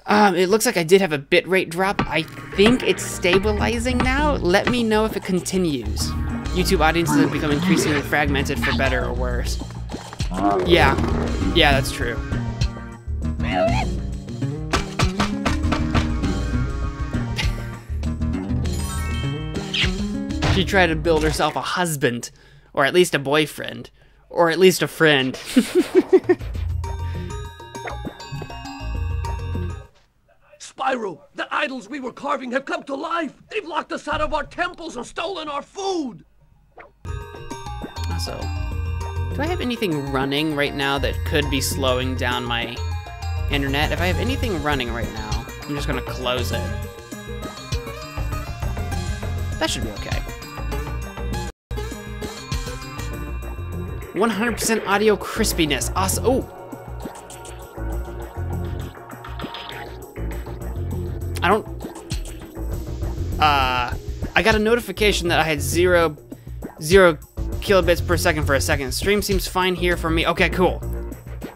Speaker 1: It looks like I did have a bitrate drop. I think it's stabilizing now. Let me know if it continues. YouTube audiences have become increasingly fragmented for better or worse. Yeah, that's true. She tried to build herself a husband, or at least a boyfriend, or at least a friend.
Speaker 6: Spyro, the idols we were carving have come to life. They've locked us out of our temples and stolen our food.
Speaker 1: So, Do I have anything running right now that could be slowing down my internet? If I have anything running right now, I'm just gonna close it. That should be okay. 100% audio crispiness. Awesome. Oh! I got a notification that I had zero kilobits per second for a second. Stream seems fine here for me. Okay, cool.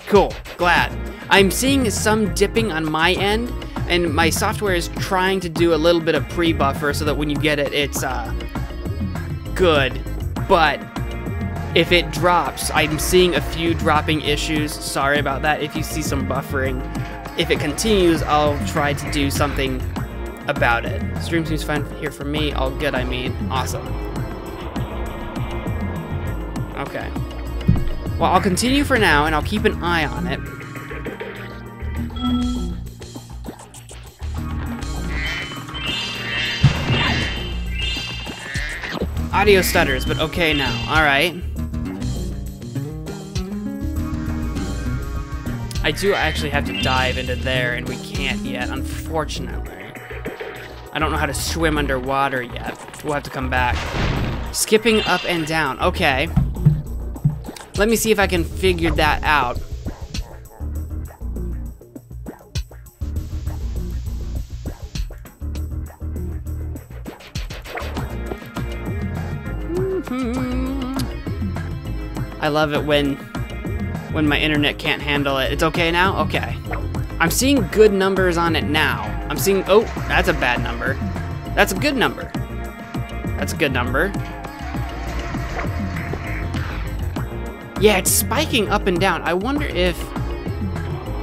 Speaker 1: Cool, glad. I'm seeing some dipping on my end, and my software is trying to do a little bit of pre-buffer so that when you get it, it's good. But if it drops, I'm seeing a few dropping issues. Sorry about that if you see some buffering. If it continues, I'll try to do something about it. Stream seems fine here for me. All good, I mean. Awesome. Okay. Well, I'll continue for now, and I'll keep an eye on it. Audio stutters, but okay now. Alright. I do actually have to dive into there, and we can't yet, unfortunately. I don't know how to swim underwater yet. We'll have to come back. Skipping up and down. Okay. Let me see if I can figure that out. I love it when my internet can't handle it. It's okay now? Okay. I'm seeing good numbers on it now. I'm seeing, oh, that's a bad number. That's a good number. That's a good number. Yeah, it's spiking up and down. I wonder if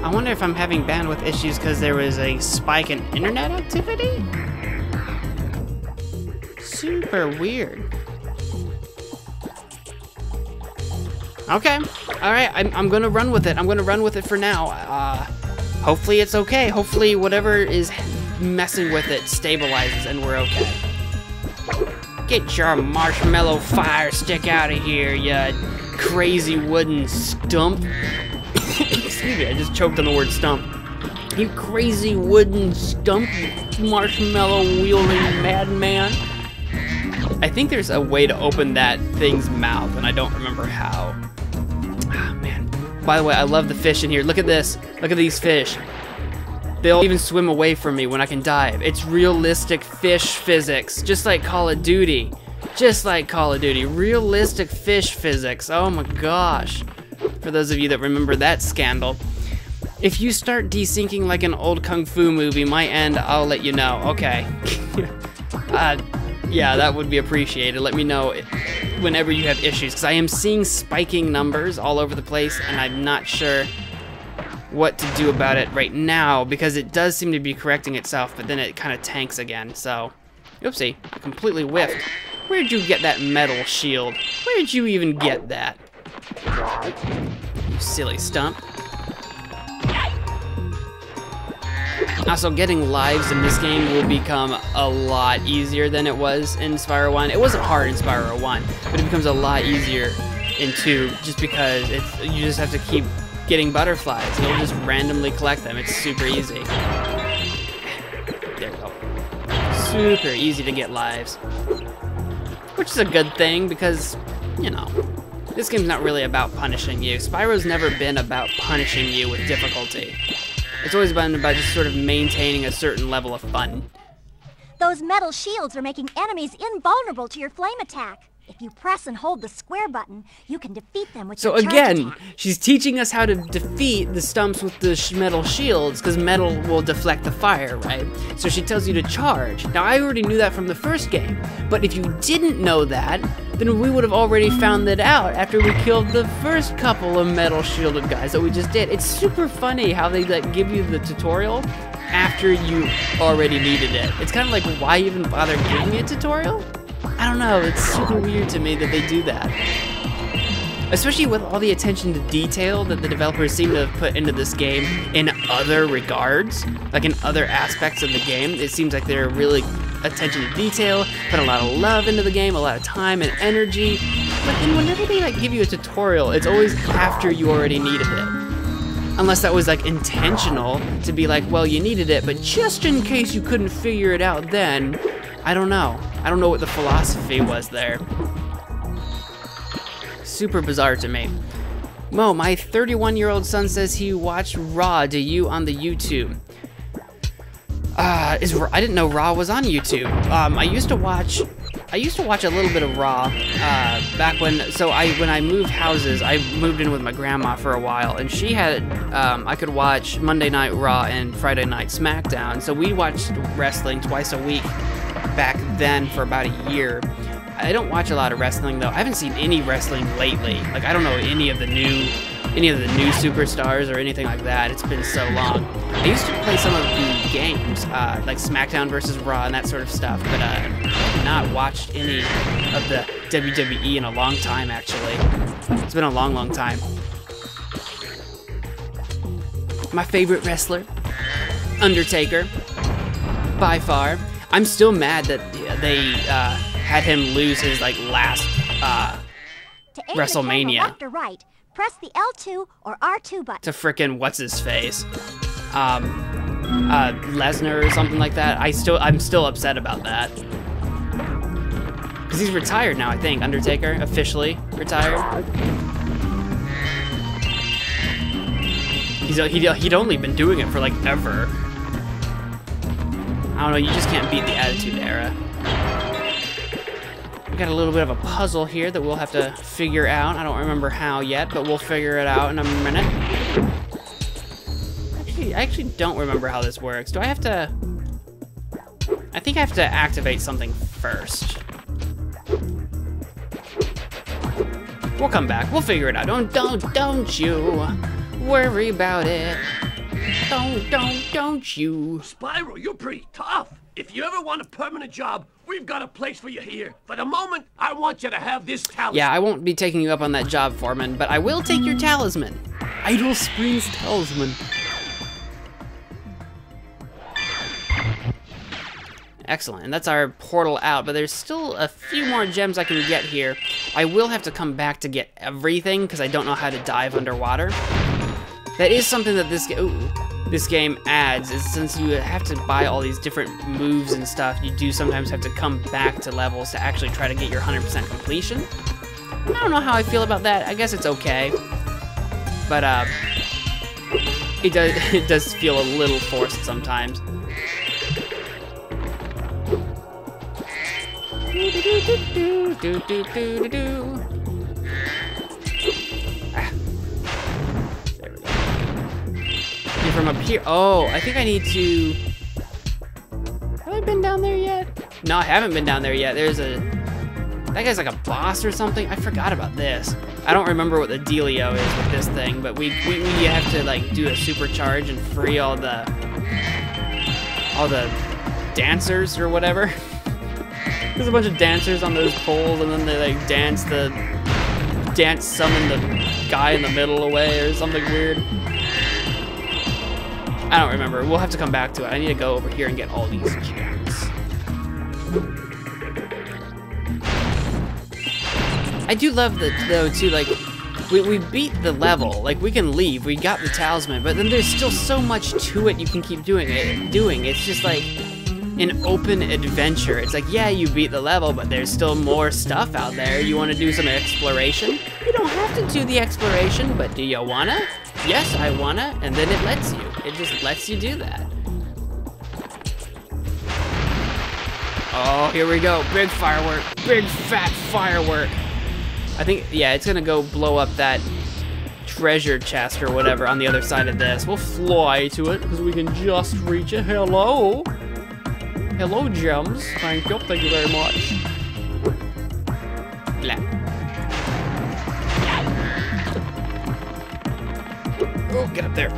Speaker 1: I'm having bandwidth issues because there was a spike in internet activity? Super weird. Okay, all right, I'm gonna run with it. I'm gonna run with it for now. Hopefully it's okay. Hopefully whatever is messing with it stabilizes and we're okay. Get your marshmallow fire stick out of here, you crazy wooden stump. Excuse me, I just choked on the word stump. You crazy wooden stump, marshmallow wielding madman. I think there's a way to open that thing's mouth, and I don't remember how. Ah, man. By the way, I love the fish in here. Look at this. Look at these fish. They'll even swim away from me when I can dive. It's realistic fish physics, just like Call of Duty. Just like Call of Duty. Realistic fish physics. Oh my gosh. For those of you that remember that scandal. If you start desyncing like an old Kung Fu movie, my end, I'll let you know. Okay. Yeah, that would be appreciated. Let me know whenever you have issues, because I am seeing spiking numbers all over the place, and I'm not sure what to do about it right now, because it does seem to be correcting itself, but then it kind of tanks again, so... Oopsie, I completely whiffed. Where'd you get that metal shield? Where'd you even get that? You silly stump. Also, getting lives in this game will become a lot easier than it was in Spyro 1. It wasn't hard in Spyro 1, but it becomes a lot easier in 2 just because you just have to keep getting butterflies. You'll just randomly collect them. It's super easy. There we go. Super easy to get lives. Which is a good thing because, you know, this game's not really about punishing you. Spyro's never been about punishing you with difficulty. It's always been about just sort of maintaining a certain level of fun.
Speaker 7: Those metal shields are making enemies invulnerable to your flame attack. If you press and hold the square button, you can defeat them with your charge
Speaker 1: again,
Speaker 7: attack.
Speaker 1: she's teaching us how to defeat the stumps with the metal shields, because metal will deflect the fire, right? So she tells you to charge. Now, I already knew that from the first game, but if you didn't know that, then we would have already found that out after we killed the first couple of metal shielded guys that we just did. It's super funny how they like give you the tutorial after you already needed it. It's kind of like, why even bother giving me a tutorial? I don't know, it's super weird to me that they do that. Especially with all the attention to detail that the developers seem to have put into this game in other regards, like in other aspects of the game. It seems like they're really attention to detail, put a lot of love into the game, a lot of time and energy. But then whenever they like give you a tutorial, it's always after you already needed it. Unless that was like intentional to be like, well, you needed it, but just in case you couldn't figure it out then, I don't know. I don't know what the philosophy was there. Super bizarre to me. Mo, my 31-year-old son says he watched Raw to you on the YouTube. I didn't know Raw was on YouTube. I used to watch a little bit of Raw back when I moved houses. I moved in with my grandma for a while, and she had I could watch Monday Night Raw and Friday Night SmackDown. So we watched wrestling twice a week back then for about a year. I don't watch a lot of wrestling though. I haven't seen any wrestling lately. Like I don't know any of the new superstars or anything like that. It's been so long. I used to play some of the games, like SmackDown versus Raw and that sort of stuff, but I have not watched any of the WWE in a long time, actually. It's been a long, long time. My favorite wrestler, Undertaker, by far. I'm still mad that they had him lose his like last
Speaker 7: To aim
Speaker 1: WrestleMania.
Speaker 7: The camera left or right, press the L2 or R2 button.
Speaker 1: To frickin' what's his face, Lesnar or something like that. I'm still upset about that because he's retired now. I think Undertaker officially retired. He'd only been doing it for like ever. I don't know. You just can't beat the Attitude Era. We got a little bit of a puzzle here that we'll have to figure out. I don't remember how yet, but we'll figure it out in a minute. I actually don't remember how this works. Do I have to... I think I have to activate something first. We'll come back. We'll figure it out. Don't you worry about it. Don't you.
Speaker 6: Spyro, you're pretty tough. If you ever want a permanent job, we've got a place for you here. For the moment, I want you to have this talisman.
Speaker 1: Yeah, I won't be taking you up on that job, Foreman, but I will take your talisman. Idle Springs Talisman. Excellent, and that's our portal out, but there's still a few more gems I can get here. I will have to come back to get everything, because I don't know how to dive underwater. That is something that this game adds, is since you have to buy all these different moves and stuff, you do sometimes have to come back to levels to actually try to get your 100% completion. I don't know how I feel about that. I guess it's okay. But, it does feel a little forced sometimes. From up here. Oh, I think I need to... Have I been down there yet? No, I haven't been down there yet. There's a... That guy's like a boss or something. I forgot about this. I don't remember what the dealio is with this thing, but we have to like do a supercharge and free all the dancers or whatever. There's a bunch of dancers on those poles, and then they like summon the guy in the middle away or something weird. I don't remember. We'll have to come back to it. I need to go over here and get all these gems. I do love that, though, too, like, we beat the level. Like, we can leave. We got the talisman, but then there's still so much to it you can keep doing. It's just, like, an open adventure. It's like, yeah, you beat the level, but there's still more stuff out there. You want to do some exploration? You don't have to do the exploration, but do you wanna? Yes, I wanna, and then it lets you. It just lets you do that. Oh, here we go. Big firework. Big fat firework. I think, yeah, it's gonna go blow up that treasure chest or whatever on the other side of this. We'll fly to it, because we can just reach it. Hello. Hello, gems. Thank you very much. Blah. Oh, get up there.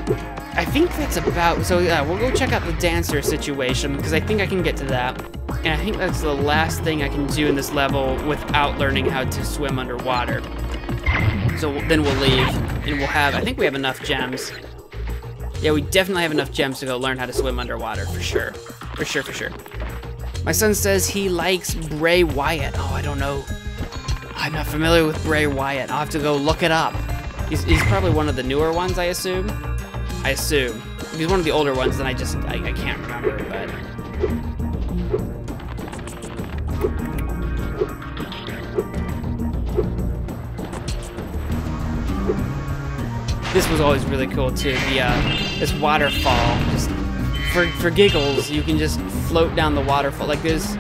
Speaker 1: I think that's about, so yeah, we'll go check out the dancer situation, because I think I can get to that. And I think that's the last thing I can do in this level without learning how to swim underwater. So then we'll leave, and we'll have, I think we have enough gems. Yeah, we definitely have enough gems to go learn how to swim underwater, for sure. For sure. My son says he likes Bray Wyatt. Oh, I don't know I'm not familiar with Bray Wyatt. I'll have to go look it up. He's probably one of the newer ones, I assume. He's one of the older ones, and I can't remember, but... This was always really cool too. This waterfall, just for giggles, you can just float down the waterfall. Like there's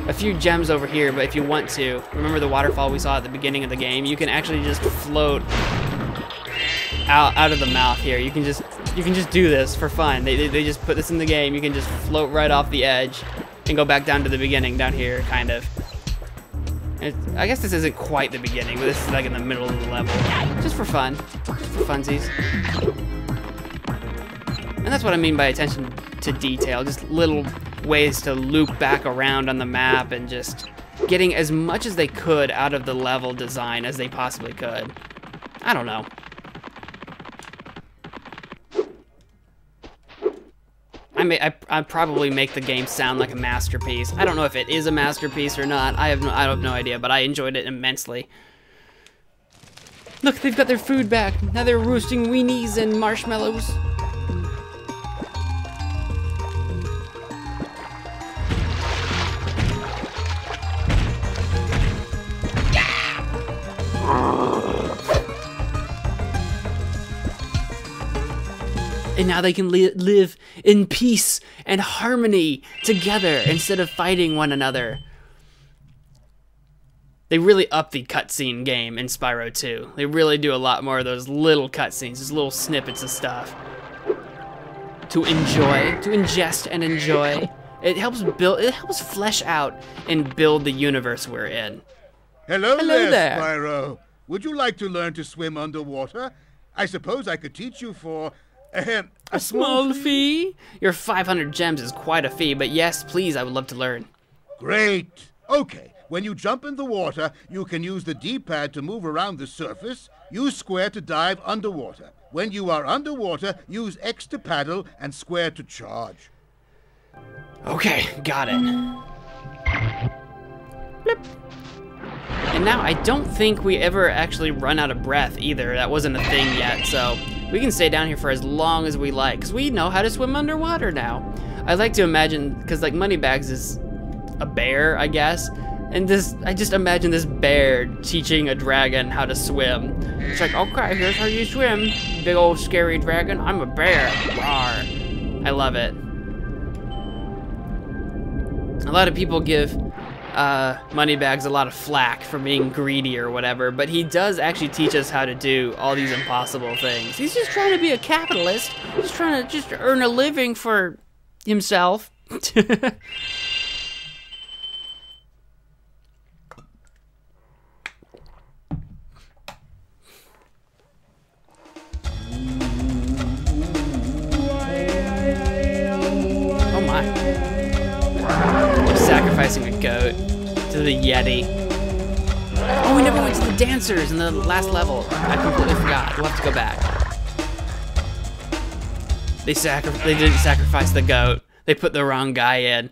Speaker 1: a few gems over here, but if you want to, remember the waterfall we saw at the beginning of the game? You can actually just float out of the mouth here. You can just do this for fun. They just put this in the game. You can just float right off the edge and go back down to the beginning down here, kind of. I guess this isn't quite the beginning, but this is like in the middle of the level. Just for fun. Just for funsies. And that's what I mean by attention to detail. Just little ways to loop back around on the map and just getting as much as they could out of the level design as they possibly could. I don't know. I'd probably make the game sound like a masterpiece. I don't know if it is a masterpiece or not. I have no idea, but I enjoyed it immensely. Look, they've got their food back. Now they're roasting weenies and marshmallows. And now they can live in peace and harmony together instead of fighting one another. They really up the cutscene game in Spyro 2. They really do a lot more of those little cutscenes, those little snippets of stuff. To enjoy, to ingest and enjoy. It helps flesh out and build the universe we're in.
Speaker 8: Hello there, Spyro. Would you like to learn to swim underwater? I suppose I could teach you for...
Speaker 1: a small fee? Your 500 gems is quite a fee, but yes, please, I would love to learn.
Speaker 8: Great. Okay, when you jump in the water, you can use the D-pad to move around the surface, use square to dive underwater. When you are underwater, use X to paddle and square to charge.
Speaker 1: Okay, got it. Blip. And now I don't think we ever actually run out of breath either. That wasn't a thing yet, so... we can stay down here for as long as we like, because we know how to swim underwater now. I like to imagine, because like Moneybags is a bear, I guess, and I just imagine this bear teaching a dragon how to swim. It's like, okay, here's how you swim, big old scary dragon. I'm a bear. Rawr. I love it. A lot of people give Moneybags a lot of flack for being greedy or whatever, but he does actually teach us how to do all these impossible things. He's just trying to be a capitalist, just trying to earn a living for himself. Oh my. I'm sacrificing a goat to the Yeti. Oh, we never went to the dancers in the last level. I completely forgot. We'll have to go back. They didn't sacrifice the goat. They put the wrong guy in.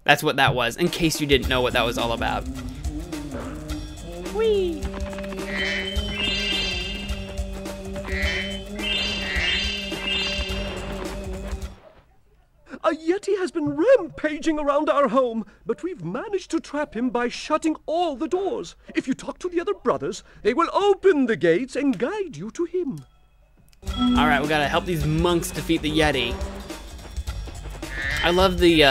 Speaker 1: That's what that was, in case you didn't know what that was all about. Whee!
Speaker 6: A Yeti has been rampaging around our home, but we've managed to trap him by shutting all the doors. If you talk to the other brothers, they will open the gates and guide you to him.
Speaker 1: Alright, we gotta help these monks defeat the Yeti. I love the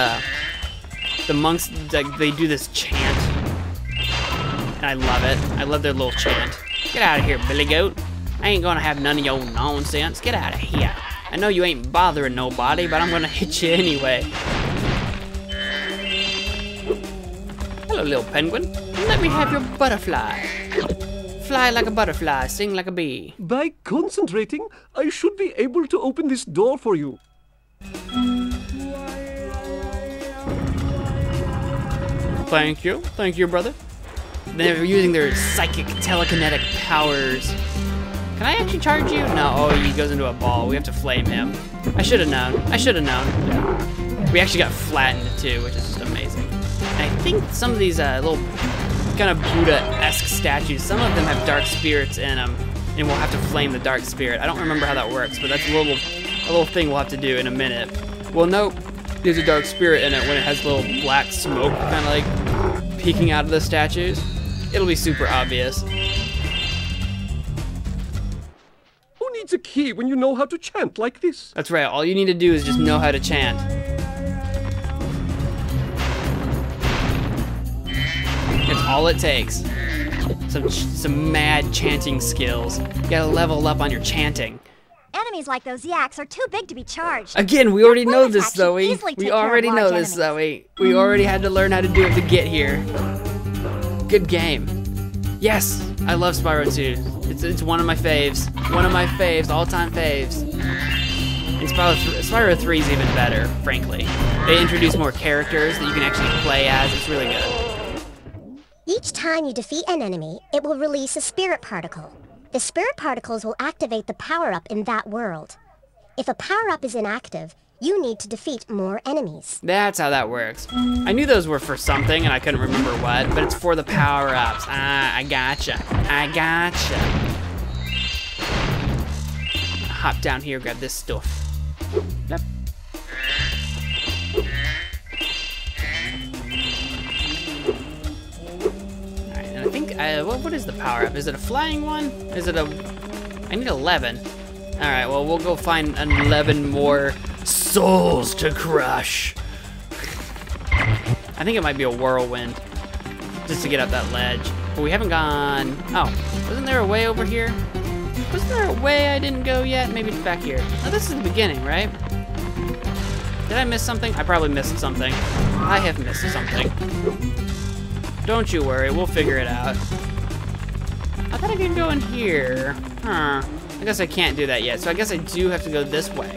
Speaker 1: monks, they do this chant. And I love it. I love their little chant. Get out of here, Billy Goat. I ain't gonna have none of your nonsense. Get out of here. I know you ain't bothering nobody, but I'm gonna hit you anyway. Hello, little penguin. Let me have your butterfly. Fly like a butterfly, sing like a bee.
Speaker 6: By concentrating, I should be able to open this door for you.
Speaker 1: Thank you, brother. They're using their psychic telekinetic powers. Can I actually charge you? No, oh, he goes into a ball. We have to flame him. I should have known. We actually got flattened too, which is just amazing. And I think some of these little kind of Buddha-esque statues. Some of them have dark spirits in them, and we'll have to flame the dark spirit. I don't remember how that works, but that's a little thing we'll have to do in a minute. We'll know there's a dark spirit in it when it has little black smoke kind of like peeking out of the statues. It'll be super obvious.
Speaker 6: Who needs a key when you know how to chant like this?
Speaker 1: That's right, all you need to do is just know how to chant. It's all it takes. Some mad chanting skills. You gotta level up on your chanting.
Speaker 7: Enemies like those yaks are too big to be charged.
Speaker 1: Again, we already know this,
Speaker 7: attacks should
Speaker 1: Zoe.
Speaker 7: easily
Speaker 1: We
Speaker 7: take care of
Speaker 1: already know
Speaker 7: large
Speaker 1: this,
Speaker 7: enemies.
Speaker 1: Zoe. We already had to learn how to do it to get here. Good game. Yes, I love Spyro 2. It's one of my faves. One of my faves, all-time faves. And Spyro 3 is even better, frankly. They introduce more characters that you can actually play as. It's really good.
Speaker 10: Each time you defeat an enemy, it will release a spirit particle. The spirit particles will activate the power-up in that world. If a power-up is inactive, you need to defeat more enemies.
Speaker 1: That's how that works. I knew those were for something, and I couldn't remember what, but it's for the power-ups. Ah, I gotcha. I gotcha. Hop down here, grab this stuff. Yep. Alright, and I think, what is the power-up? Is it a flying one? Is it a... I need 11. Alright, well, we'll go find 11 more souls to crush. I think it might be a whirlwind, just to get up that ledge. But we haven't gone... Oh, wasn't there a way over here? Wasn't there a way I didn't go yet? Maybe it's back here. Oh, this is the beginning, right? Did I miss something? I probably missed something. I have missed something. Don't you worry, we'll figure it out. I thought I could go in here. Huh. I guess I can't do that yet, so I guess I do have to go this way.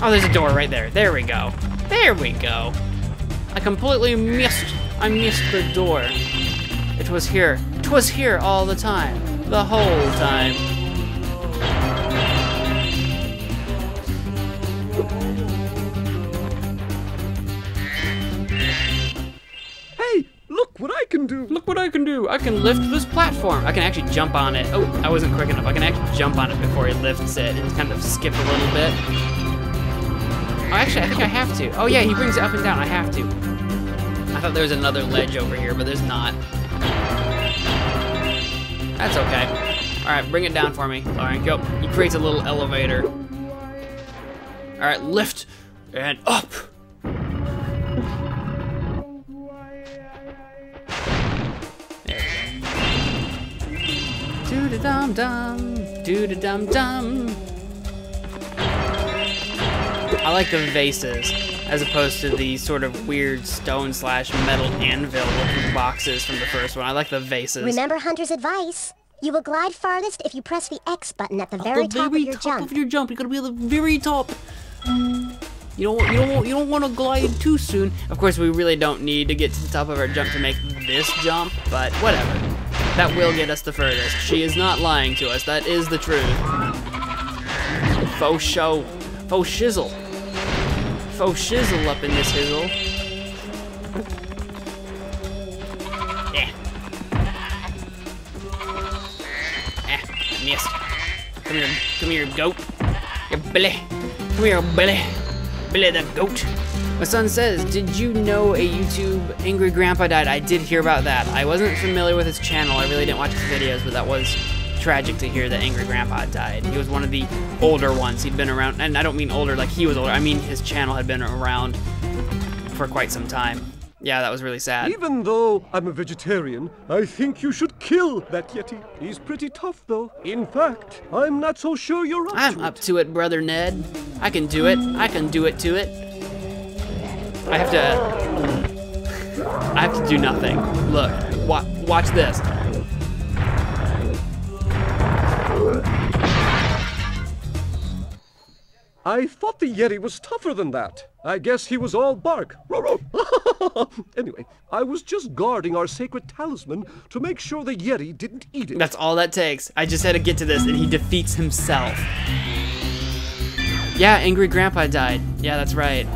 Speaker 1: Oh, there's a door right there. There we go. There we go. I completely missed. I missed the door. It was here. It was here all the time. The whole time.
Speaker 6: Hey, look what I can do.
Speaker 1: Look what I can do. I can lift this platform. I can actually jump on it. Oh, I wasn't quick enough. I can actually jump on it before he lifts it and kind of skip a little bit. Oh, actually, I think I have to. Oh, yeah, he brings it up and down. I have to. I thought there was another ledge over here, but there's not. That's okay. All right, bring it down for me. All right, go. He creates a little elevator. All right, lift and up. There we go. Doo-da-dum-dum, doo-da-dum-dum. I like the vases, as opposed to the sort of weird stone/metal anvil looking boxes from the first one. I like the vases.
Speaker 10: Remember Hunter's advice. You will glide farthest if you press the X button at the very top of your jump.
Speaker 1: You gotta be at the very top. You don't want to glide too soon. Of course, we really don't need to get to the top of our jump to make this jump, but whatever. That will get us the furthest. She is not lying to us. That is the truth. Faux show. Faux shizzle. Faux shizzle up in this hizzle. Yeah. I missed. Come here, goat. Your Billy. Come here, Billy. Billy the goat. My son says, did you know a YouTube Angry Grandpa died? I did hear about that. I wasn't familiar with his channel. I really didn't watch his videos, but that was tragic to hear that Angry Grandpa died. He was one of the older ones. He'd been around, and I don't mean older like he was older. I mean his channel had been around for quite some time. Yeah, that was really sad.
Speaker 6: Even though I'm a vegetarian, I think you should kill that Yeti. He's pretty tough, though. In fact, I'm not so sure you're up to it.
Speaker 1: I'm up to it, brother Ned. I can do it. I can do it to it. I have to do nothing. Look, watch this.
Speaker 6: I thought the Yeti was tougher than that. I guess he was all bark. Anyway, I was just guarding our sacred talisman to make sure the Yeti didn't eat it.
Speaker 1: That's all that takes. I just had to get to this and he defeats himself. Yeah, Angry Grandpa died. Yeah, that's right.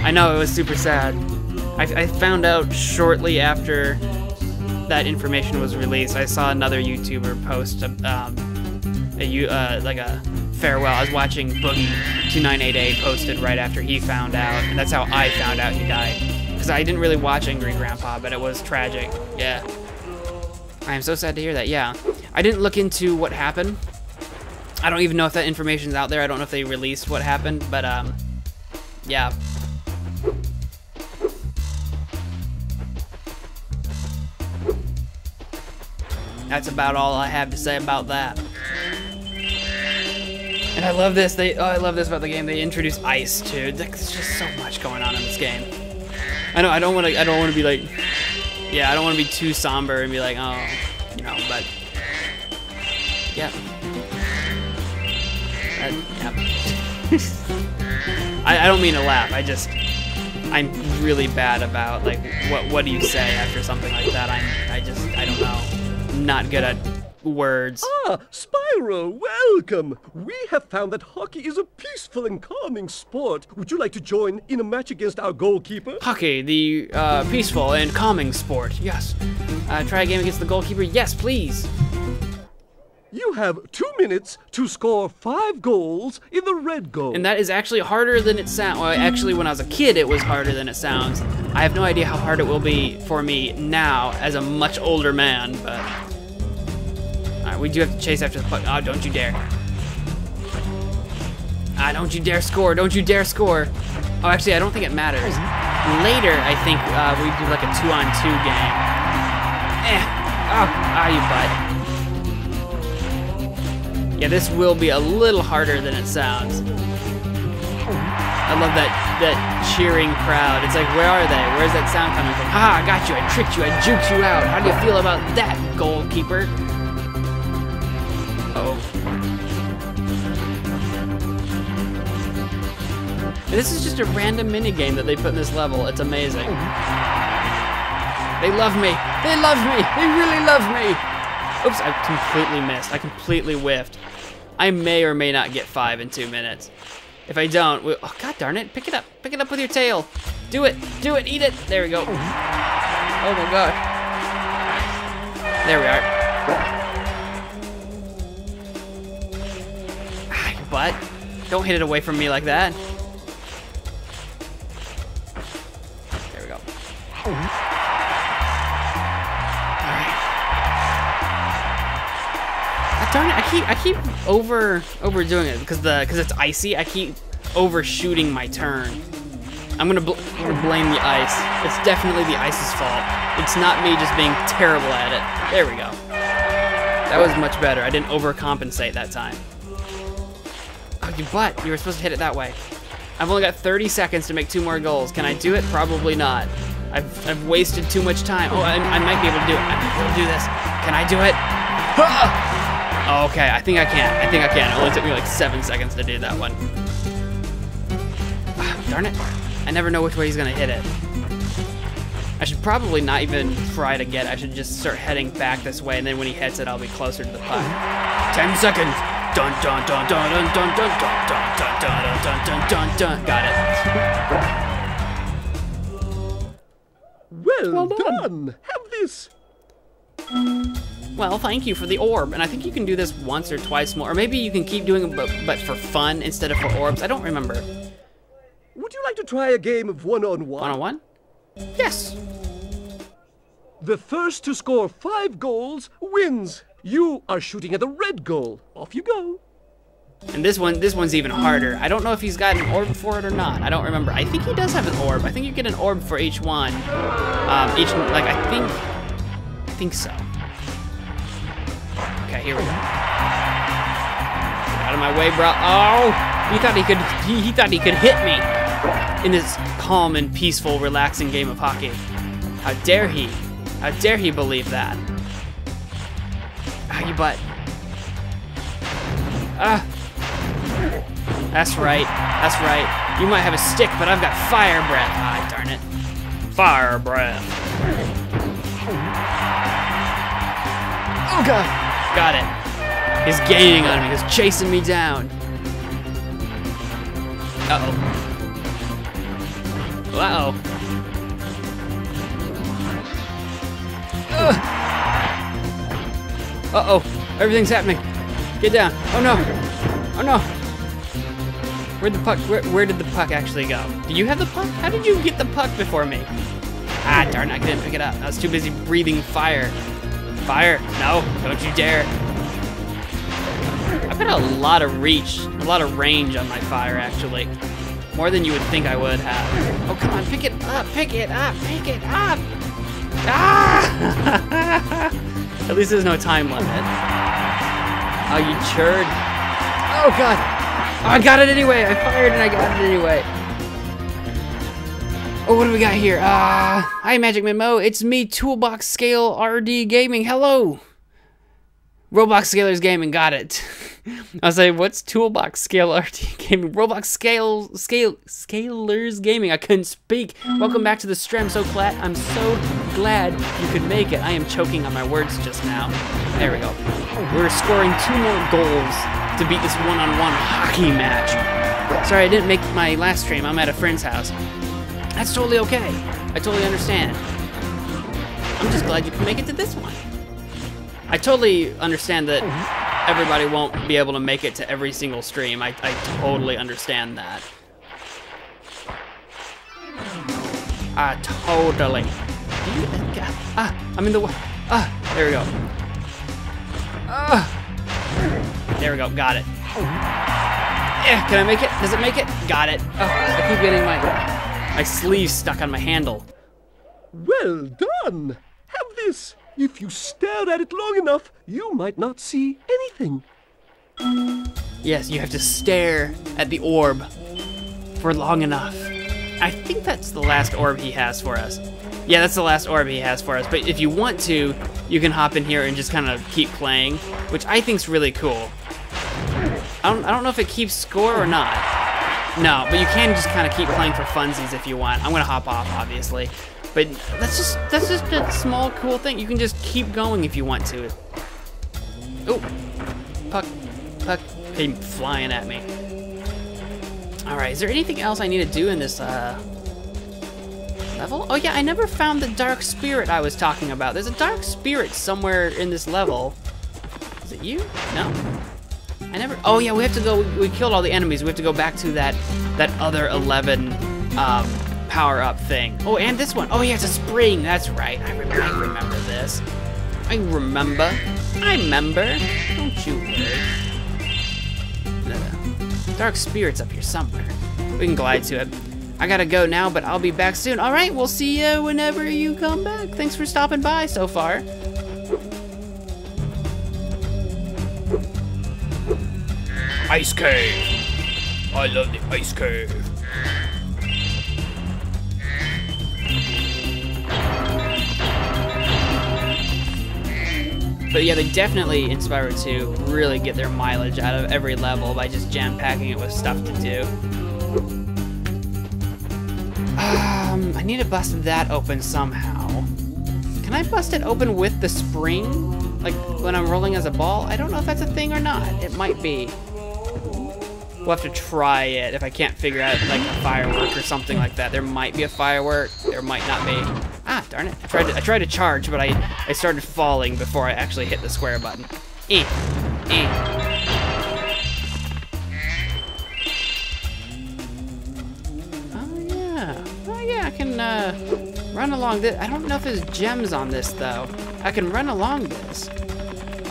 Speaker 1: I know, it was super sad. I found out shortly after that information was released. I saw another YouTuber post like a farewell. I was watching Boogie2988 posted right after he found out, and that's how I found out he died. Because I didn't really watch Angry Grandpa, but it was tragic. Yeah. I am so sad to hear that. Yeah. I didn't look into what happened. I don't even know if that information's out there. I don't know if they released what happened, but yeah. That's about all I have to say about that. And I love this. I love this about the game. They introduce ice too. There's just so much going on in this game. I know. I don't want to be like. Yeah, I don't want to be too somber and be like, oh, you know. But yeah. Yeah. I don't mean to laugh. I'm really bad about like what do you say after something like that. I don't know. I'm not good at words.
Speaker 6: Ah, Spyro, welcome! We have found that hockey is a peaceful and calming sport. Would you like to join in a match against our goalkeeper?
Speaker 1: Hockey, the peaceful and calming sport. Yes. Try a game against the goalkeeper. Yes, please.
Speaker 6: You have 2 minutes to score 5 goals in the red goal.
Speaker 1: And that is actually harder than it sounds. Well, actually, when I was a kid, it was harder than it sounds. I have no idea how hard it will be for me now as a much older man, but... Alright, we do have to chase after the puck. Oh, don't you dare. Ah, don't you dare score. Don't you dare score. Oh, actually, I don't think it matters. Later, I think we do like a 2-on-2 game. Oh, you butt. Yeah, this will be a little harder than it sounds. I love that cheering crowd. It's like, where are they? Where's that sound coming from? Ah, I got you. I tricked you. I juked you out. How do you feel about that, goalkeeper? Oh. This is just a random minigame that they put in this level. It's amazing. They love me. They love me. They really love me. Oops, I completely missed. I completely whiffed. I may or may not get 5 in 2 minutes. If I don't, oh, god darn it. Pick it up. Pick it up with your tail. Do it. Do it. Eat it. There we go. Oh my god. There we are. But don't hit it away from me like that. There we go. Alright. Darn it, I keep overdoing it because it's icy. I keep overshooting my turn. I'm gonna blame the ice. It's definitely the ice's fault. It's not me just being terrible at it. There we go. That was much better. I didn't overcompensate that time. Oh, you butt. You were supposed to hit it that way. I've only got 30 seconds to make 2 more goals. Can I do it? Probably not. I've wasted too much time. Oh, I might be able to do it. I might be able to do this. Can I do it? Oh, okay, I think I can. I think I can. It only took me like 7 seconds to do that one. Darn it. I never know which way he's gonna hit it. I should probably not even try to get it. I should just start heading back this way, and then when he hits it, I'll be closer to the puck. 10 seconds. Dun dun dun dun dun dun dun dun dun dun dun dun dun dun. Got it.
Speaker 6: Well done. Have this.
Speaker 1: Well, thank you for the orb, and I think you can do this once or twice more, or maybe you can keep doing it, but for fun instead of for orbs. I don't remember.
Speaker 6: Would you like to try a game of one-on-one?
Speaker 1: One-on-one? Yes.
Speaker 6: The first to score 5 goals wins. You are shooting at the red goal. Off you go.
Speaker 1: And this one's even harder. I don't know if he's got an orb for it or not. I don't remember. I think he does have an orb. I think you get an orb for each one. I think so. Okay, here we go. Get out of my way, bro. Oh, he thought he could hit me in this calm and peaceful, relaxing game of hockey. How dare he? How dare he believe that? Ah, you butt. Ah. That's right. That's right. You might have a stick, but I've got fire breath. Ah, darn it. Fire breath. Oh, God. Got it. He's gaining on me. He's chasing me down. Uh-oh. Uh-oh. Uh-oh. Everything's happening. Get down. Oh no. Oh no. Where'd the puck, where did the puck actually go? Do you have the puck? How did you get the puck before me? Ah, darn, I couldn't pick it up. I was too busy breathing fire. Fire? No, don't you dare. I've got a lot of reach, a lot of range on my fire, actually. More than you would think I would have. Oh, come on, pick it up, pick it up, pick it up. Ah! At least there's no time limit. Oh, you churd. Oh, God. Oh, I got it anyway. I fired and I got it anyway. Oh, what do we got here? Hi, MagicManMo. It's me, Toolbox Scale RD Gaming. Hello. Roblox Scalers Gaming. Got it. I was like, what's Toolbox Scale RD Gaming? Roblox Scalers Gaming. I couldn't speak. Welcome back to the stream. I'm so glad you could make it. I am choking on my words just now. There we go. We're scoring 2 more goals to beat this one-on-one hockey match. Sorry, I didn't make my last stream. I'm at a friend's house. That's totally okay. I totally understand. I'm just glad you can make it to this one. I totally understand that everybody won't be able to make it to every single stream. I totally understand that. Totally. I'm in the way. There we go. There we go, got it. Yeah, can I make it? Does it make it? Got it. Oh, I keep getting my sleeve stuck on my handle.
Speaker 6: Well done. Have this. If you stare at it long enough, you might not see anything.
Speaker 1: Yes, you have to stare at the orb for long enough. I think that's the last orb he has for us. Yeah, that's the last orb he has for us. But if you want to, you can hop in here and just kind of keep playing, which I think's really cool. I don't know if it keeps score or not. No, but you can just kind of keep playing for funsies if you want. I'm gonna hop off, obviously. But that's just a small, cool thing. You can just keep going if you want to. Oh, puck came flying at me. All right, is there anything else I need to do in this level? Oh yeah, I never found the dark spirit I was talking about. There's a dark spirit somewhere in this level. Is it you? No. I never. Oh yeah, we have to go. We killed all the enemies. We have to go back to that other 11 power-up thing. Oh, and this one. Oh yeah, it's a spring. That's right. I remember this. I remember. Don't you worry. The dark spirit's up here somewhere. We can glide to it. I gotta go now, but I'll be back soon. All right, we'll see you whenever you come back. Thanks for stopping by so far. Ice cave. I love the ice cave. But yeah, they definitely in Spyro 2 really get their mileage out of every level by just jam-packing it with stuff to do. I need to bust that open somehow. Can I bust it open with the spring? Like when I'm rolling as a ball? I don't know if that's a thing or not. It might be. We'll have to try it if I can't figure out like a firework or something like that. There might be a firework, there might not be. Ah, darn it. I tried to charge, but I started falling before I actually hit the square button. Oh yeah, I can run along this. I don't know if there's gems on this though. I can run along this.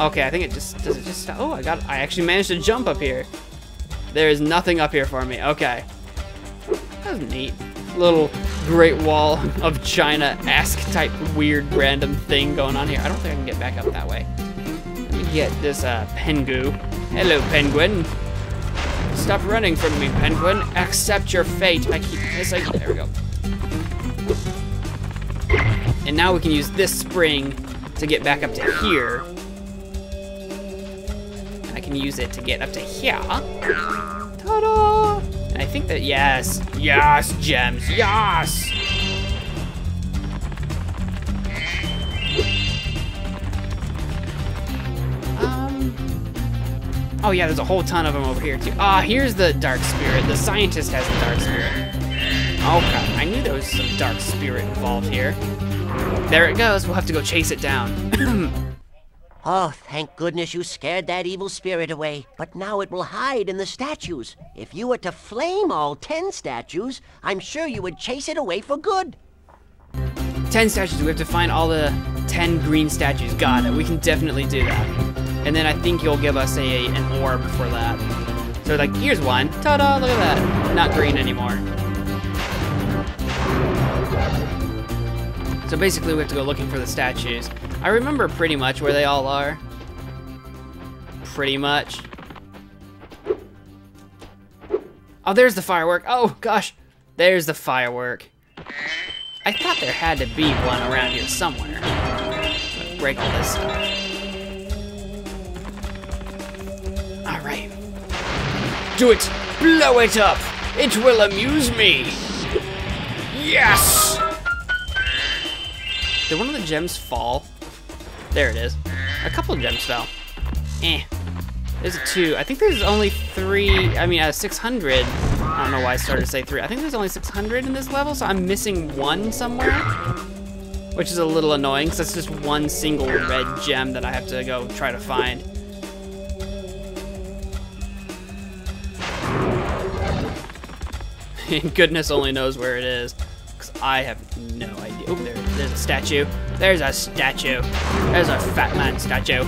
Speaker 1: Okay, I think it just, does it just stop? Oh, I actually managed to jump up here. There is nothing up here for me. Okay. That was neat. Little Great Wall of China-esque type weird random thing going on here. I don't think I can get back up that way. Let me get this Pengu. Hello, Penguin. Stop running from me, Penguin. Accept your fate. I keep missing. There we go. And now we can use this spring to get back up to here. And I can use it to get up to here. Ta-da! And I think that, yes, gems, yes! Oh yeah, there's a whole ton of them over here too. Ah, here's the dark spirit. The scientist has the dark spirit. Okay, I knew there was some dark spirit involved here. There it goes. We'll have to go chase it down.
Speaker 4: Oh, thank goodness you scared that evil spirit away. But now it will hide in the statues. If you were to flame all 10 statues, I'm sure you would chase it away for good.
Speaker 1: 10 statues. We have to find all the 10 green statues. Got it. We can definitely do that. And then I think you'll give us an orb for that. So like, here's one. Ta-da, look at that. Not green anymore. So basically we have to go looking for the statues. I remember pretty much where they all are. Pretty much. Oh, there's the firework. Oh, gosh. There's the firework. I thought there had to be one around here somewhere. Let's break all this stuff. Alright. Do it! Blow it up! It will amuse me! Yes! Did one of the gems fall? There it is. A couple of gems fell. There's 2. I think there's only 3. I mean, out of 600. I don't know why I started to say 3. I think there's only 600 in this level, so I'm missing 1 somewhere. Which is a little annoying, because that's just one single red gem that I have to go try to find. And goodness only knows where it is. I have no idea. Oh, there's a statue. There's a statue. There's a fat man statue.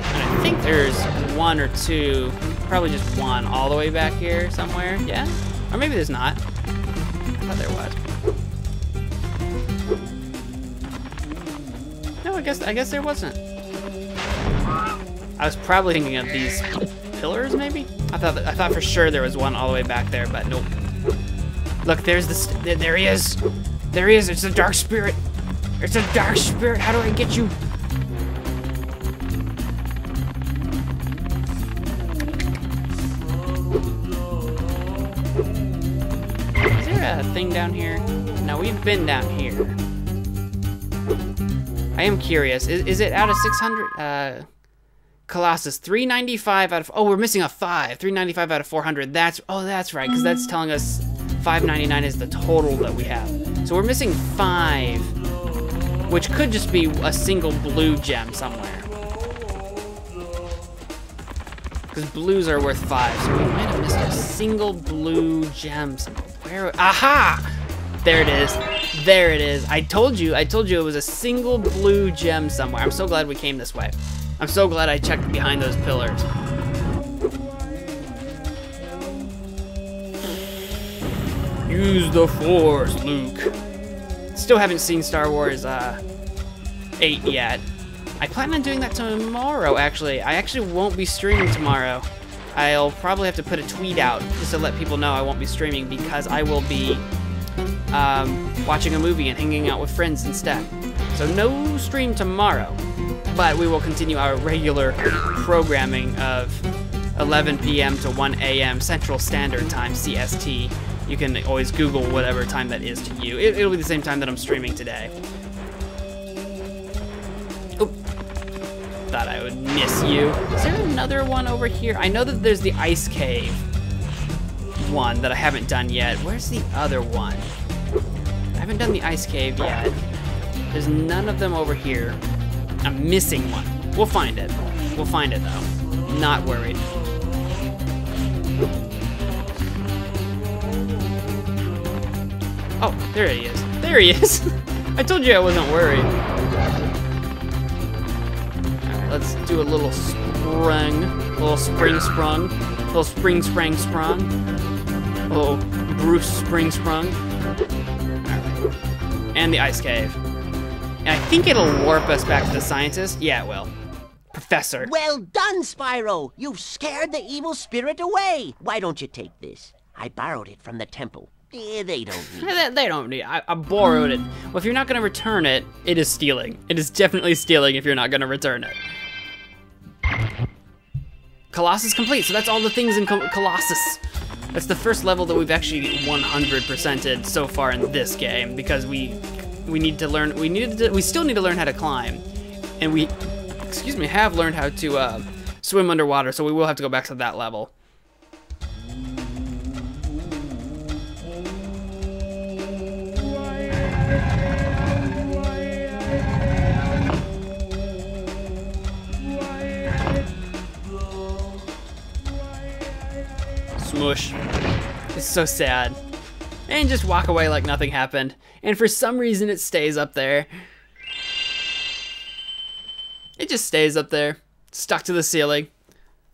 Speaker 1: And I think there's 1 or 2, probably just 1 all the way back here somewhere. Yeah? Or maybe there's not. I thought there was. No, I guess there wasn't. I was probably thinking of these pillars, maybe? I thought for sure there was one all the way back there, but nope. Look, there's there he is. There he is. It's a dark spirit. It's a dark spirit. How do I get you? Is there a thing down here? No, we've been down here. I am curious. Is it out of 600? Colossus, 395 out of... Oh, we're missing a 5. 395 out of 400. That's right, because that's telling us 599 is the total that we have. So we're missing 5, which could just be a single blue gem somewhere. Because blues are worth 5, so we might have missed a single blue gem somewhere. Where... Aha! There it is. There it is. I told you it was a single blue gem somewhere. I'm so glad we came this way. I'm so glad I checked behind those pillars. Use the Force, Luke. Still haven't seen Star Wars 8 yet. I plan on doing that tomorrow, actually. I actually won't be streaming tomorrow. I'll probably have to put a tweet out just to let people know I won't be streaming because I will be watching a movie and hanging out with friends instead. So no stream tomorrow. But we will continue our regular programming of 11 p.m. to 1 a.m. Central Standard Time, CST. You can always Google whatever time that is to you. It'll be the same time that I'm streaming today. Oh, thought I would miss you. Is there another one over here? I know that there's the ice cave one that I haven't done yet. Where's the other one? I haven't done the ice cave yet. There's none of them over here. I'm missing one. We'll find it. We'll find it though. Not worried. Oh, there he is. There he is. I told you I wasn't worried. Alright, let's do a little sprung. A little spring sprung. A little spring sprang sprung. A little Bruce spring sprung. Alright. And the ice cave. And I think it'll warp us back to the scientist. Yeah, it will. Professor.
Speaker 4: Well done, Spyro. You've scared the evil spirit away. Why don't you take this? I borrowed it from the temple. They don't need it.
Speaker 1: They don't need it. I borrowed it. Well, if you're not going to return it, it is stealing. It is definitely stealing if you're not going to return it. Colossus complete. So that's all the things in Colossus. That's the first level that we've actually 100%ed so far in this game because we need to learn. We still need to learn how to climb, and we excuse me, have learned how to swim underwater, so we will have to go back to that level. Smush. It's so sad. And just walk away like nothing happened. And for some reason it stays up there. It just stays up there, stuck to the ceiling.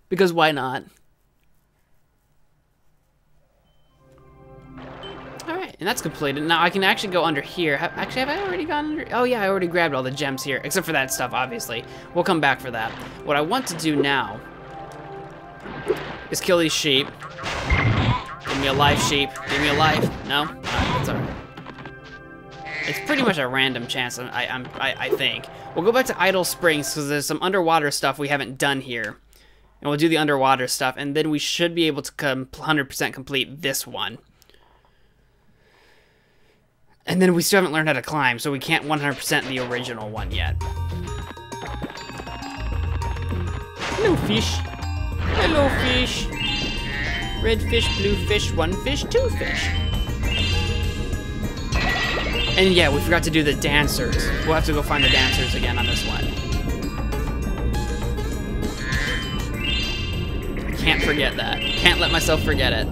Speaker 1: Because why not? Alright, and that's completed. Now I can actually go under here. Actually, have I already gone under? Oh yeah, I already grabbed all the gems here. Except for that stuff, obviously. We'll come back for that. What I want to do now is kill these sheep. Give me a life, sheep. Give me a life. No? Alright, that's alright. It's pretty much a random chance, I think. We'll go back to Idle Springs, because there's some underwater stuff we haven't done here. And we'll do the underwater stuff, and then we should be able to 100% complete this one. And then we still haven't learned how to climb, so we can't 100% the original one yet. Hello, fish. Hello, fish. Red fish, blue fish, one fish, two fish. And yeah, we forgot to do the dancers. We'll have to go find the dancers again on this one. Can't forget that. Can't let myself forget it.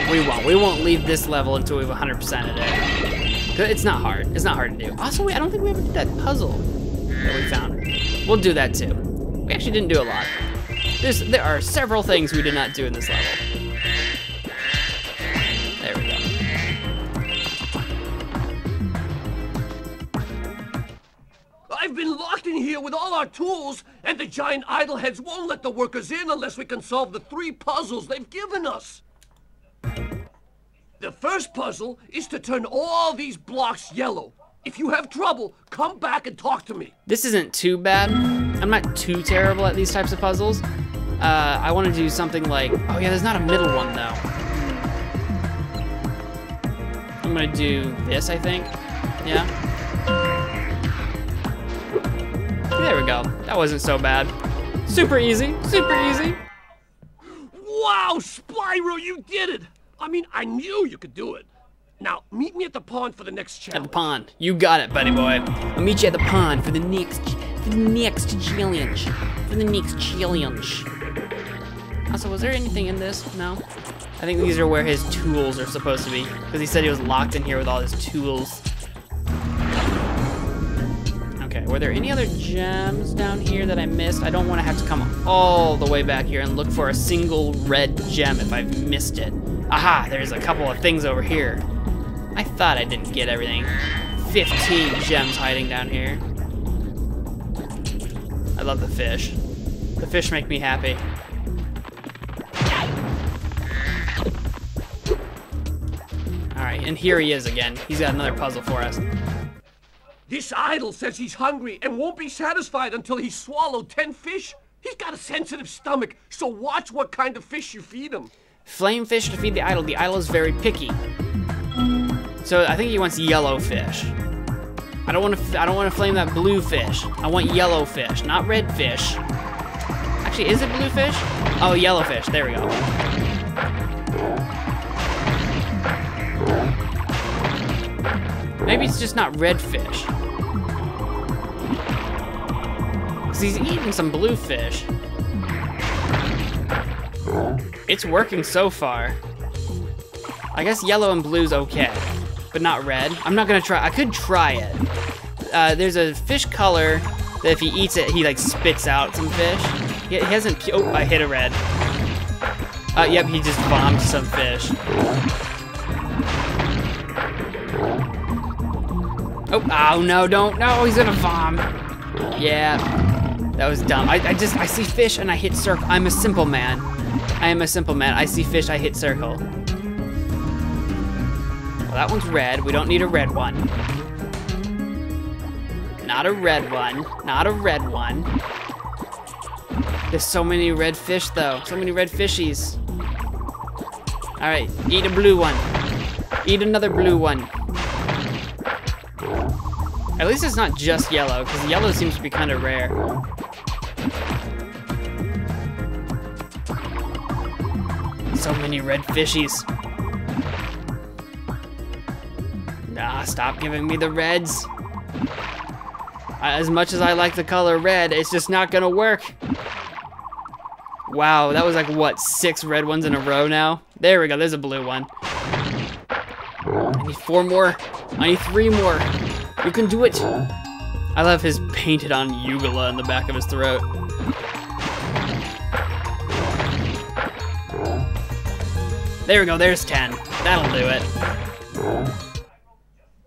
Speaker 1: We won't. We won't leave this level until we've 100%ed it. Cause it's not hard. It's not hard to do. Also, I don't think we ever did that puzzle that we found. We'll do that too. We actually didn't do a lot. There are several things we did not do in this level. There we go.
Speaker 6: I've been locked in here with all our tools, and the giant idleheads won't let the workers in unless we can solve the 3 puzzles they've given us. The first puzzle is to turn all these blocks yellow. If you have trouble, come back and talk to me.
Speaker 1: This isn't too bad. I'm not too terrible at these types of puzzles. I want to do something like... Oh yeah, there's not a middle one though. I'm gonna do this, I think. Yeah. There we go. That wasn't so bad. Super easy. Super easy.
Speaker 6: Wow, Spyro, you did it! I mean, I knew you could do it. Now, meet me at the pond for the next challenge.
Speaker 1: At the pond. You got it, buddy boy. I'll meet you at the pond for the next challenge. For the next challenge. Also, was there anything in this? No? I think these are where his tools are supposed to be. Because he said he was locked in here with all his tools. Okay, were there any other gems down here that I missed? I don't want to have to come all the way back here and look for a single red gem if I've missed it. Aha, there's a couple of things over here. I thought I didn't get everything. 15 gems hiding down here. I love the fish. The fish make me happy. Alright, and here he is again. He's got another puzzle for us.
Speaker 6: This idol says he's hungry and won't be satisfied until he's swallowed 10 fish. He's got a sensitive stomach, so watch what kind of fish you feed him.
Speaker 1: Flame fish to feed the idol. The idol is very picky. So I think he wants yellow fish. I don't want to flame that blue fish. I want yellow fish, not red fish. Actually, is it blue fish? Oh, yellow fish. There we go. Maybe it's just not red fish. Because he's eating some blue fish. It's working so far. I guess yellow and blue's okay, but not red. I'm not gonna try. I could try it. There's a fish color that if he eats it, he like spits out some fish. He hasn't. Oh, I hit a red. Yep, he just bombed some fish. Oh no, don't. No, he's gonna vom. Yeah, that was dumb. I see fish and I hit circle. I'm a simple man. I am a simple man. I see fish, I hit circle. Well, that one's red. We don't need a red one. Not a red one. Not a red one. There's so many red fish, though. So many red fishies. All right, eat a blue one. Eat another blue one. At least it's not just yellow, because yellow seems to be kind of rare. So many red fishies. Nah, stop giving me the reds. As much as I like the color red, it's just not gonna work. Wow, that was like, what, 6 red ones in a row now? There we go, there's a blue one. I need 4 more. I need 3 more. You can do it. I love his painted on ugula in the back of his throat. There we go, there's 10. That'll do it.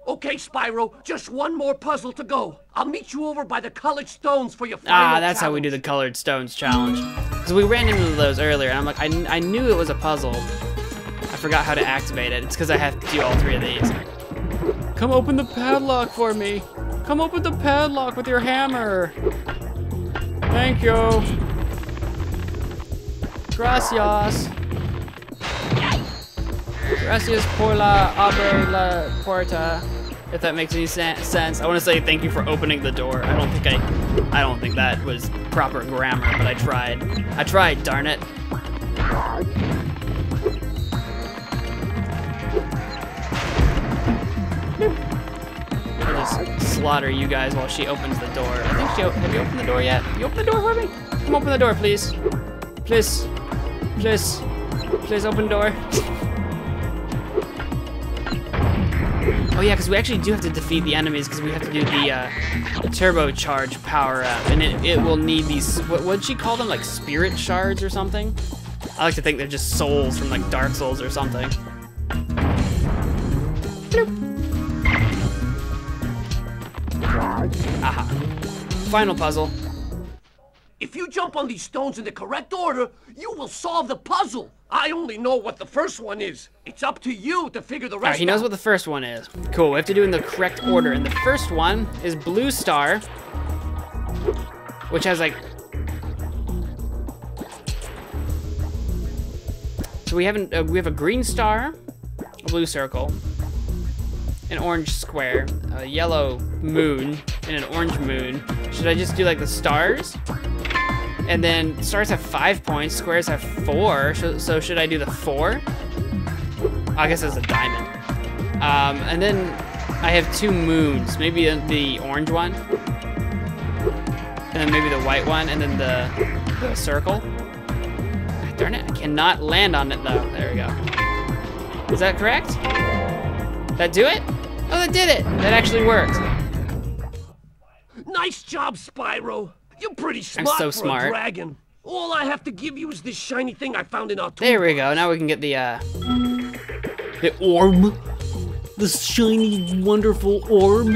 Speaker 6: Okay, Spyro, just one more puzzle to go. I'll meet you over by the colored stones for your final
Speaker 1: that's how we do the colored stones challenge. Because we ran into those earlier, and I'm like, I knew it was a puzzle. I forgot how to activate it. It's because I have to do all 3 of these. Come open the padlock for me. Come open the padlock with your hammer. Thank you. Gracias. Gracias por la abre la puerta. If that makes any sense. I want to say thank you for opening the door. I don't think that was proper grammar, but I tried. I tried, darn it. I'll just slaughter you guys while she opens the door. I think have you opened the door yet? You open the door for me? Come open the door, please. Please. Please. Please open the door. Oh yeah, because we actually do have to defeat the enemies because we have to do the turbocharge power up, and it will need these. What'd she call them? Like spirit shards or something? I like to think they're just souls from like Dark Souls or something. Bloop. Aha. Final puzzle.
Speaker 6: If you jump on these stones in the correct order, you will solve the puzzle. I only know what the first one is. It's up to you to figure the rest out.
Speaker 1: Alright, he knows what the first one is. Cool, we have to do it in the correct order. And the first one is Blue Star, which has like... So we have a green star, a blue circle, an orange square, a yellow moon, and an orange moon. Should I just do like the stars? And then stars have 5 points, squares have 4. So should I do the 4? I guess it's a diamond. And then I have 2 moons. Maybe the orange one, and then maybe the white one, and then the circle. Darn it! I cannot land on it though. There we go. Is that correct? That do it? Oh, that did it! That actually worked.
Speaker 6: Nice job, Spyro. You're pretty smart
Speaker 1: so
Speaker 6: for a dragon. All I have to give you is this shiny thing I found in our toolbox.
Speaker 1: There we go. Now we can get the orb. The shiny, wonderful orb.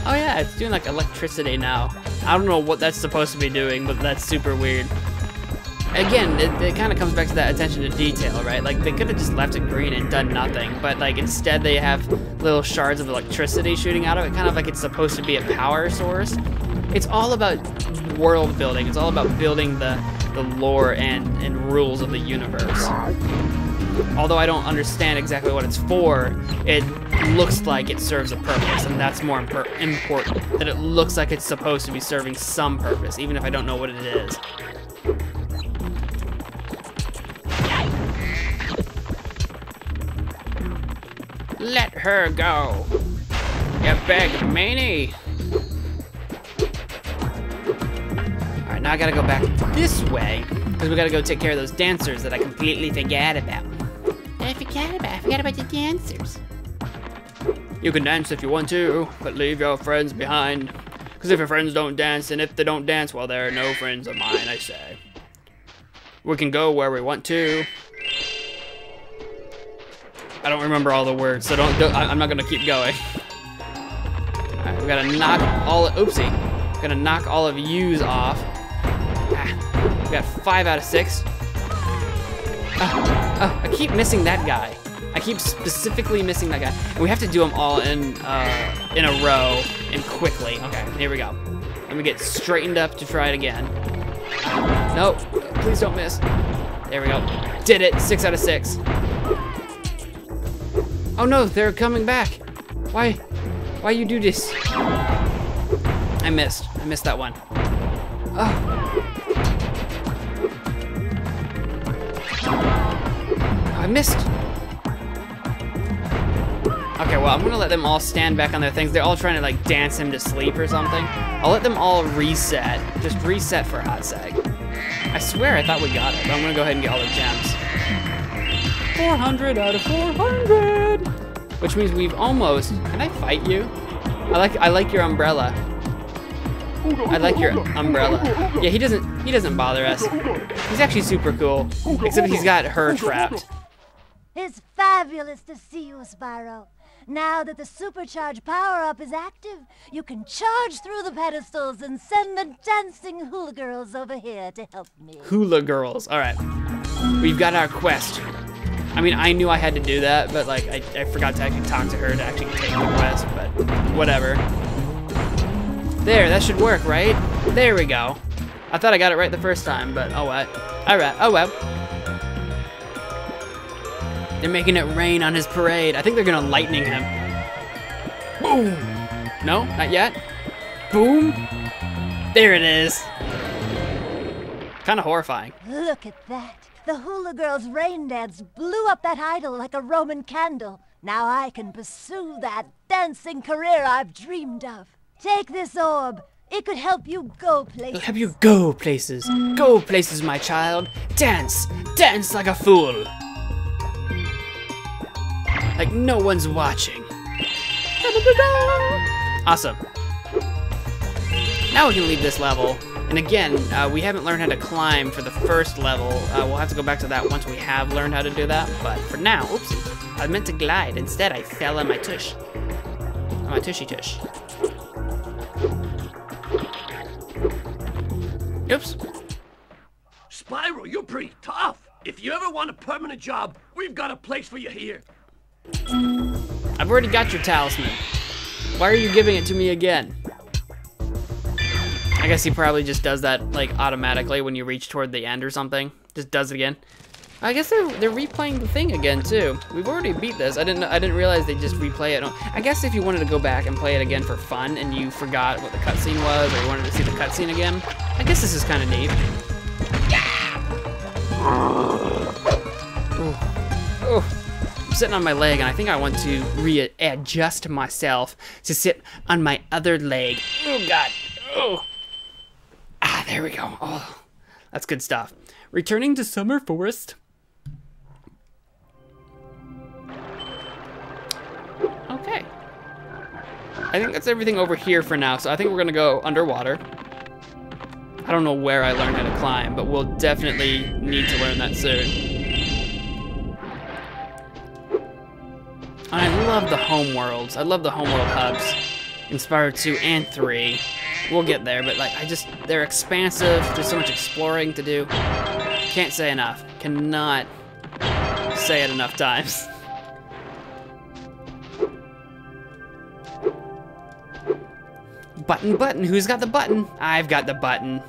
Speaker 1: Oh yeah, it's doing like electricity now. I don't know what that's supposed to be doing, but that's super weird. Again, it kind of comes back to that attention to detail, right? Like, they could have just left it green and done nothing, but like instead they have little shards of electricity shooting out of it, kind of like it's supposed to be a power source. It's all about world building. It's all about building the lore and rules of the universe. Although I don't understand exactly what it's for, it looks like it serves a purpose, and that's more important, that it looks like it's supposed to be serving some purpose, even if I don't know what it is. Let her go, you big meanie. Alright, now I gotta go back this way, because we gotta go take care of those dancers that I completely forgot about. I forgot about the dancers. You can dance if you want to, but leave your friends behind. Because if your friends don't dance, and if they don't dance, well, they're no friends of mine, I say. We can go where we want to. I don't remember all the words, so I'm not gonna keep going. Alright, we gotta knock all, oopsie. Gonna knock all of yous off. Ah, we got 5 out of 6. Oh, I keep missing that guy. I keep specifically missing that guy. And we have to do them all in a row and quickly. Okay, here we go. Let me get straightened up to try it again. Nope, please don't miss. There we go. Did it, 6 out of 6. Oh no, they're coming back. Why Why you do this? I missed that one. Oh. I missed. Okay, well, I'm gonna let them all stand back on their things. They're all trying to like dance him to sleep or something. I'll let them all reset. Just reset for a hot sec. I swear I thought we got it, but I'm gonna go ahead and get all the gems. 400 out of 400! Which means we've almost, can I fight you? I like your umbrella. I like your umbrella. Yeah, he doesn't bother us. He's actually super cool, except he's got her trapped.
Speaker 7: It's fabulous to see you, Spyro. Now that the supercharged power-up is active, you can charge through the pedestals and send the dancing hula girls over here to help me.
Speaker 1: Hula girls, all right. We've got our quest. I mean, I knew I had to do that, but like, I forgot to actually talk to her to actually take the quest, but whatever. There, that should work, right? There we go. I thought I got it right the first time, but oh what. All right, oh well. They're making it rain on his parade. I think they're gonna lightning him. Boom! No, not yet. Boom! There it is. Kind of horrifying.
Speaker 7: Look at that. The hula girls' rain dance blew up that idol like a Roman candle. Now I can pursue that dancing career I've dreamed of. Take this orb. It could help you go places.
Speaker 1: It'll help you go places. Go places, my child. Dance. Dance like a fool. Like no one's watching. Awesome. Now we can leave this level. And again, we haven't learned how to climb for the first level. We'll have to go back to that once we have learned how to do that. But for now, oopsie. I meant to glide. Instead, I fell on my tush. On my tushy tush. Oops.
Speaker 6: Spyro, you're pretty tough. If you ever want a permanent job, we've got a place for you here.
Speaker 1: I've already got your talisman. Why are you giving it to me again? I guess he probably just does that like automatically when you reach toward the end or something. Just does it again. I guess they're replaying the thing again too. We've already beat this. I didn't realize they just replay it. I guess if you wanted to go back and play it again for fun and you forgot what the cutscene was or you wanted to see the cutscene again, I guess this is kind of neat. Oh. I'm sitting on my leg and I think I want to readjust myself to sit on my other leg. Oh God. Oh. Ah, there we go. Oh, that's good stuff. Returning to Summer Forest. Okay. I think that's everything over here for now, so I think we're gonna go underwater. I don't know where I learned how to climb, but we'll definitely need to learn that soon. I love the home worlds. I love the homeworld hubs in Spyro 2 and 3. We'll get there, but like, they're expansive. There's so much exploring to do. Can't say enough. Cannot say it enough times. Button, button. Who's got the button? I've got the button.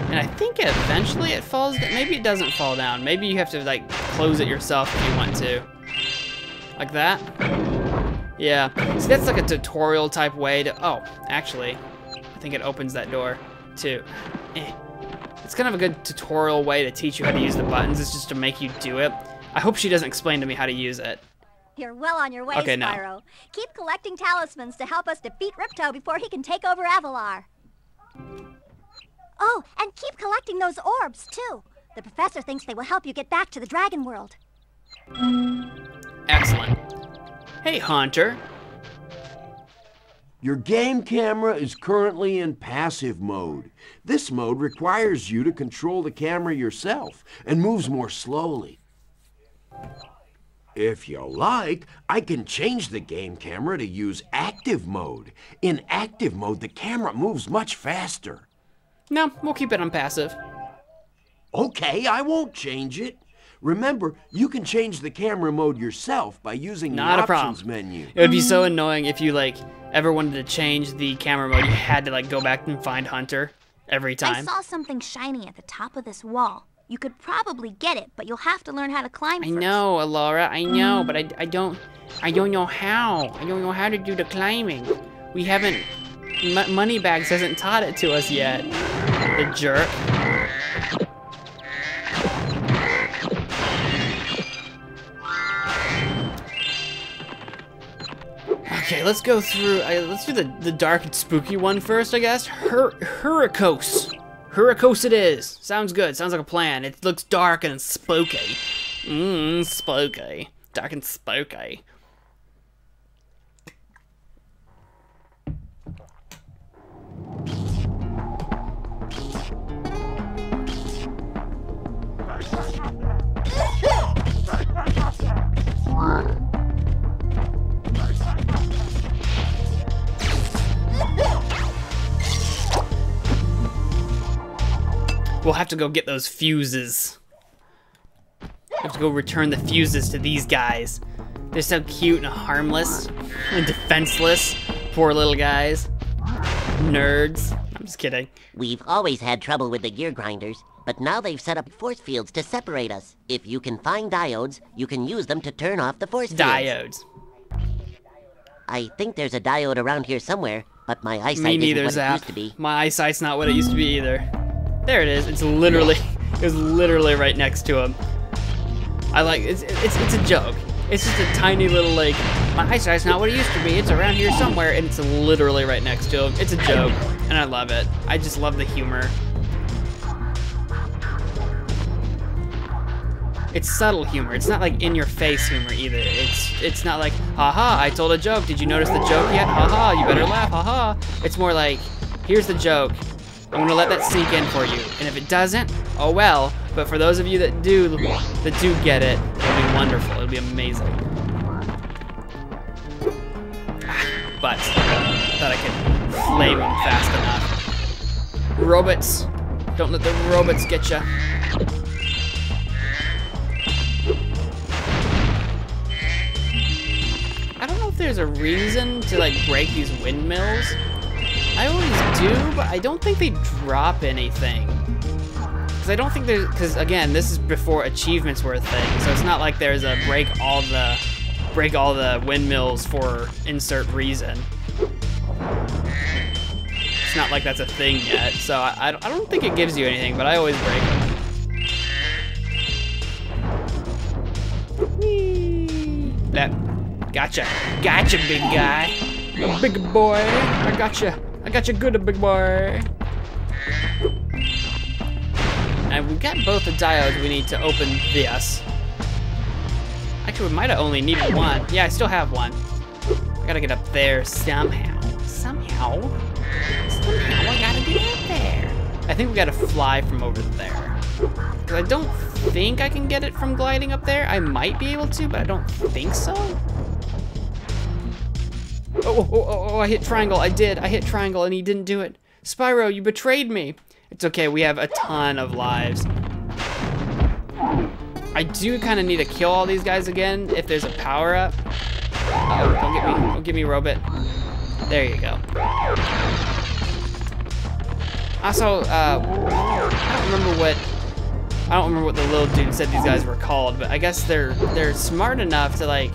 Speaker 1: And I think eventually it falls down. Maybe it doesn't fall down. Maybe you have to like close it yourself if you want to. Like that? Yeah. See, that's like a tutorial type way to, oh, actually, I think it opens that door too. It's kind of a good tutorial way to teach you how to use the buttons. It's just to make you do it. I hope she doesn't explain to me how to use it.
Speaker 7: You're well on your way,
Speaker 1: Okay,
Speaker 7: Spyro.
Speaker 1: now.
Speaker 7: Keep collecting talismans to help us defeat Ripto before he can take over Avalar. Oh, and keep collecting those orbs, too. The professor thinks they will help you get back to the Dragon World.
Speaker 1: Excellent. Hey, Haunter.
Speaker 5: Your game camera is currently in passive mode. This mode requires you to control the camera yourself and moves more slowly. If you like, I can change the game camera to use active mode. In active mode, the camera moves much faster.
Speaker 1: No, we'll keep it on passive.
Speaker 5: Okay, I won't change it. Remember, you can change the camera mode yourself by using
Speaker 1: Not
Speaker 5: the
Speaker 1: a problem.
Speaker 5: options menu.
Speaker 1: It would be so annoying if you like ever wanted to change the camera mode. You had to like go back and find Hunter every
Speaker 3: I
Speaker 1: time.
Speaker 3: saw something shiny at the top of this wall.
Speaker 9: You could probably get it, but you'll have to learn how to climb
Speaker 1: I
Speaker 9: first.
Speaker 1: know, Laura, I know, but I don't know how. I don't know how to do the climbing. We haven't, Moneybags hasn't taught it to us yet. The jerk. Okay, let's go through, let's do the dark and spooky one first, I guess. Hurricos. Hurricos it is. Sounds good, sounds like a plan. It looks dark and spooky. Spooky. Dark and spooky. We'll have to go get those fuses. We have to go return the fuses to these guys. They're so cute and harmless and defenseless. Poor little guys. Nerds. I'm just kidding.
Speaker 4: We've always had trouble with the gear grinders, but now they've set up force fields to separate us. If you can find diodes, you can use them to turn off the force fields.
Speaker 1: Diodes.
Speaker 4: I think there's a diode around here somewhere, but my eyesight
Speaker 1: Me neither,
Speaker 4: isn't what
Speaker 1: Zap.
Speaker 4: it used to be.
Speaker 1: My eyesight's not what it used to be either. There it is. It's literally, it was literally right next to him. I like, it's a joke. It's just a tiny little, like, my eyesight's not what it used to be. It's around here somewhere, and it's literally right next to him. It's a joke, and I love it. I just love the humor. It's subtle humor. It's not like in-your-face humor either. It's not like, haha, I told a joke. Did you notice the joke yet? Haha, you better laugh, haha. It's more like, here's the joke. I'm gonna let that sink in for you. And if it doesn't, oh well. But for those of you that do get it, it'll be wonderful. It'll be amazing. But I thought I could flame them fast enough. Robots, don't let the robots get ya. I don't know if there's a reason to like break these windmills. I always do, but I don't think they drop anything. Because I don't think there's, because again, this is before achievements were a thing, so it's not like there's a break all the windmills for insert reason. It's not like that's a thing yet, so I don't think it gives you anything, but I always break them. Whee! That, gotcha, big guy, big boy, I got you good, big boy. And we've got both the diodes we need to open this. Actually, we might have only needed one. Yeah, I still have one. I gotta get up there somehow. Somehow I gotta get up there. I think we gotta fly from over there. Because I don't think I can get it from gliding up there. I might be able to, but I don't think so. Oh, I hit triangle. I hit triangle and he didn't do it. Spyro, you betrayed me. It's okay, we have a ton of lives. I do kind of need to kill all these guys again if there's a power-up. Don't get me, robot. There you go. Also, I don't remember what the little dude said these guys were called, but I guess they're smart enough to like.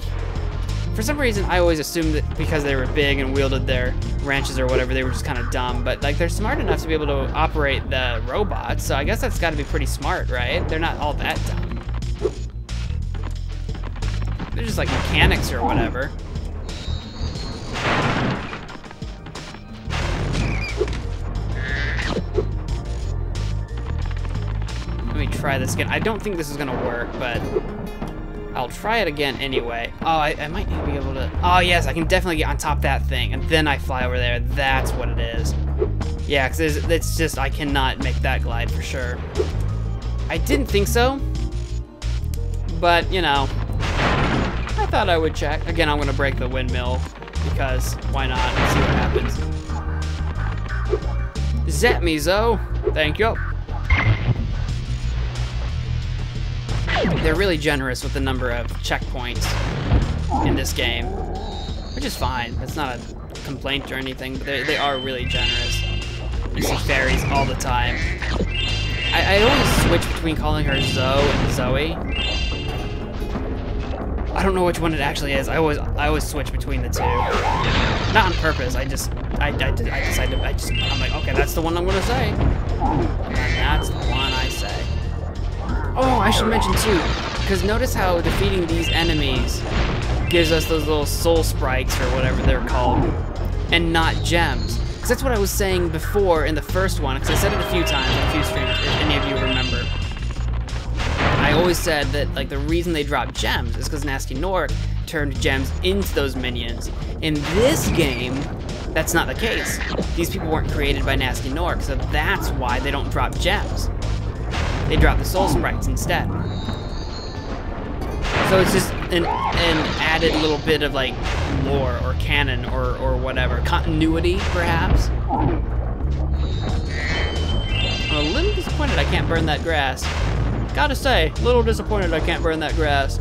Speaker 1: For some reason, I always assumed that because they were big and wielded their wrenches or whatever, they were just kind of dumb. But like, they're smart enough to be able to operate the robots, so I guess that's got to be pretty smart, right? They're not all that dumb. They're just like mechanics or whatever. Let me try this again. I don't think this is gonna work, but I'll try it again anyway. Oh, I might be able to. Oh yes, I can definitely get on top of that thing, and then I fly over there. That's what it is. Yeah, because it's just, I cannot make that glide for sure. I didn't think so, but you know, I thought I would check. Again, I'm gonna break the windmill, because why not? Let's see what happens. Zap me, Zo. Thank you. They're really generous with the number of checkpoints in this game, which is fine. It's not a complaint or anything, but they are really generous. You see fairies all the time. I always switch between calling her Zoe and Zoe. I don't know which one it actually is. I always switch between the two. Not on purpose. I decided. I'm like, okay, that's the one I'm gonna say. And that's the one I say. Oh, I should mention too, because notice how defeating these enemies gives us those little soul sprites or whatever they're called, and not gems. Because that's what I was saying before in the first one, because I said it a few times in a few streams, if any of you remember. I always said that like the reason they dropped gems is because Nasty Nork turned gems into those minions. In this game, that's not the case. These people weren't created by Nasty Nork, so that's why they don't drop gems. They drop the soul sprites instead. So it's just an added little bit of like lore or canon or whatever. Continuity, perhaps. I'm a little disappointed I can't burn that grass. Gotta say, a little disappointed I can't burn that grass.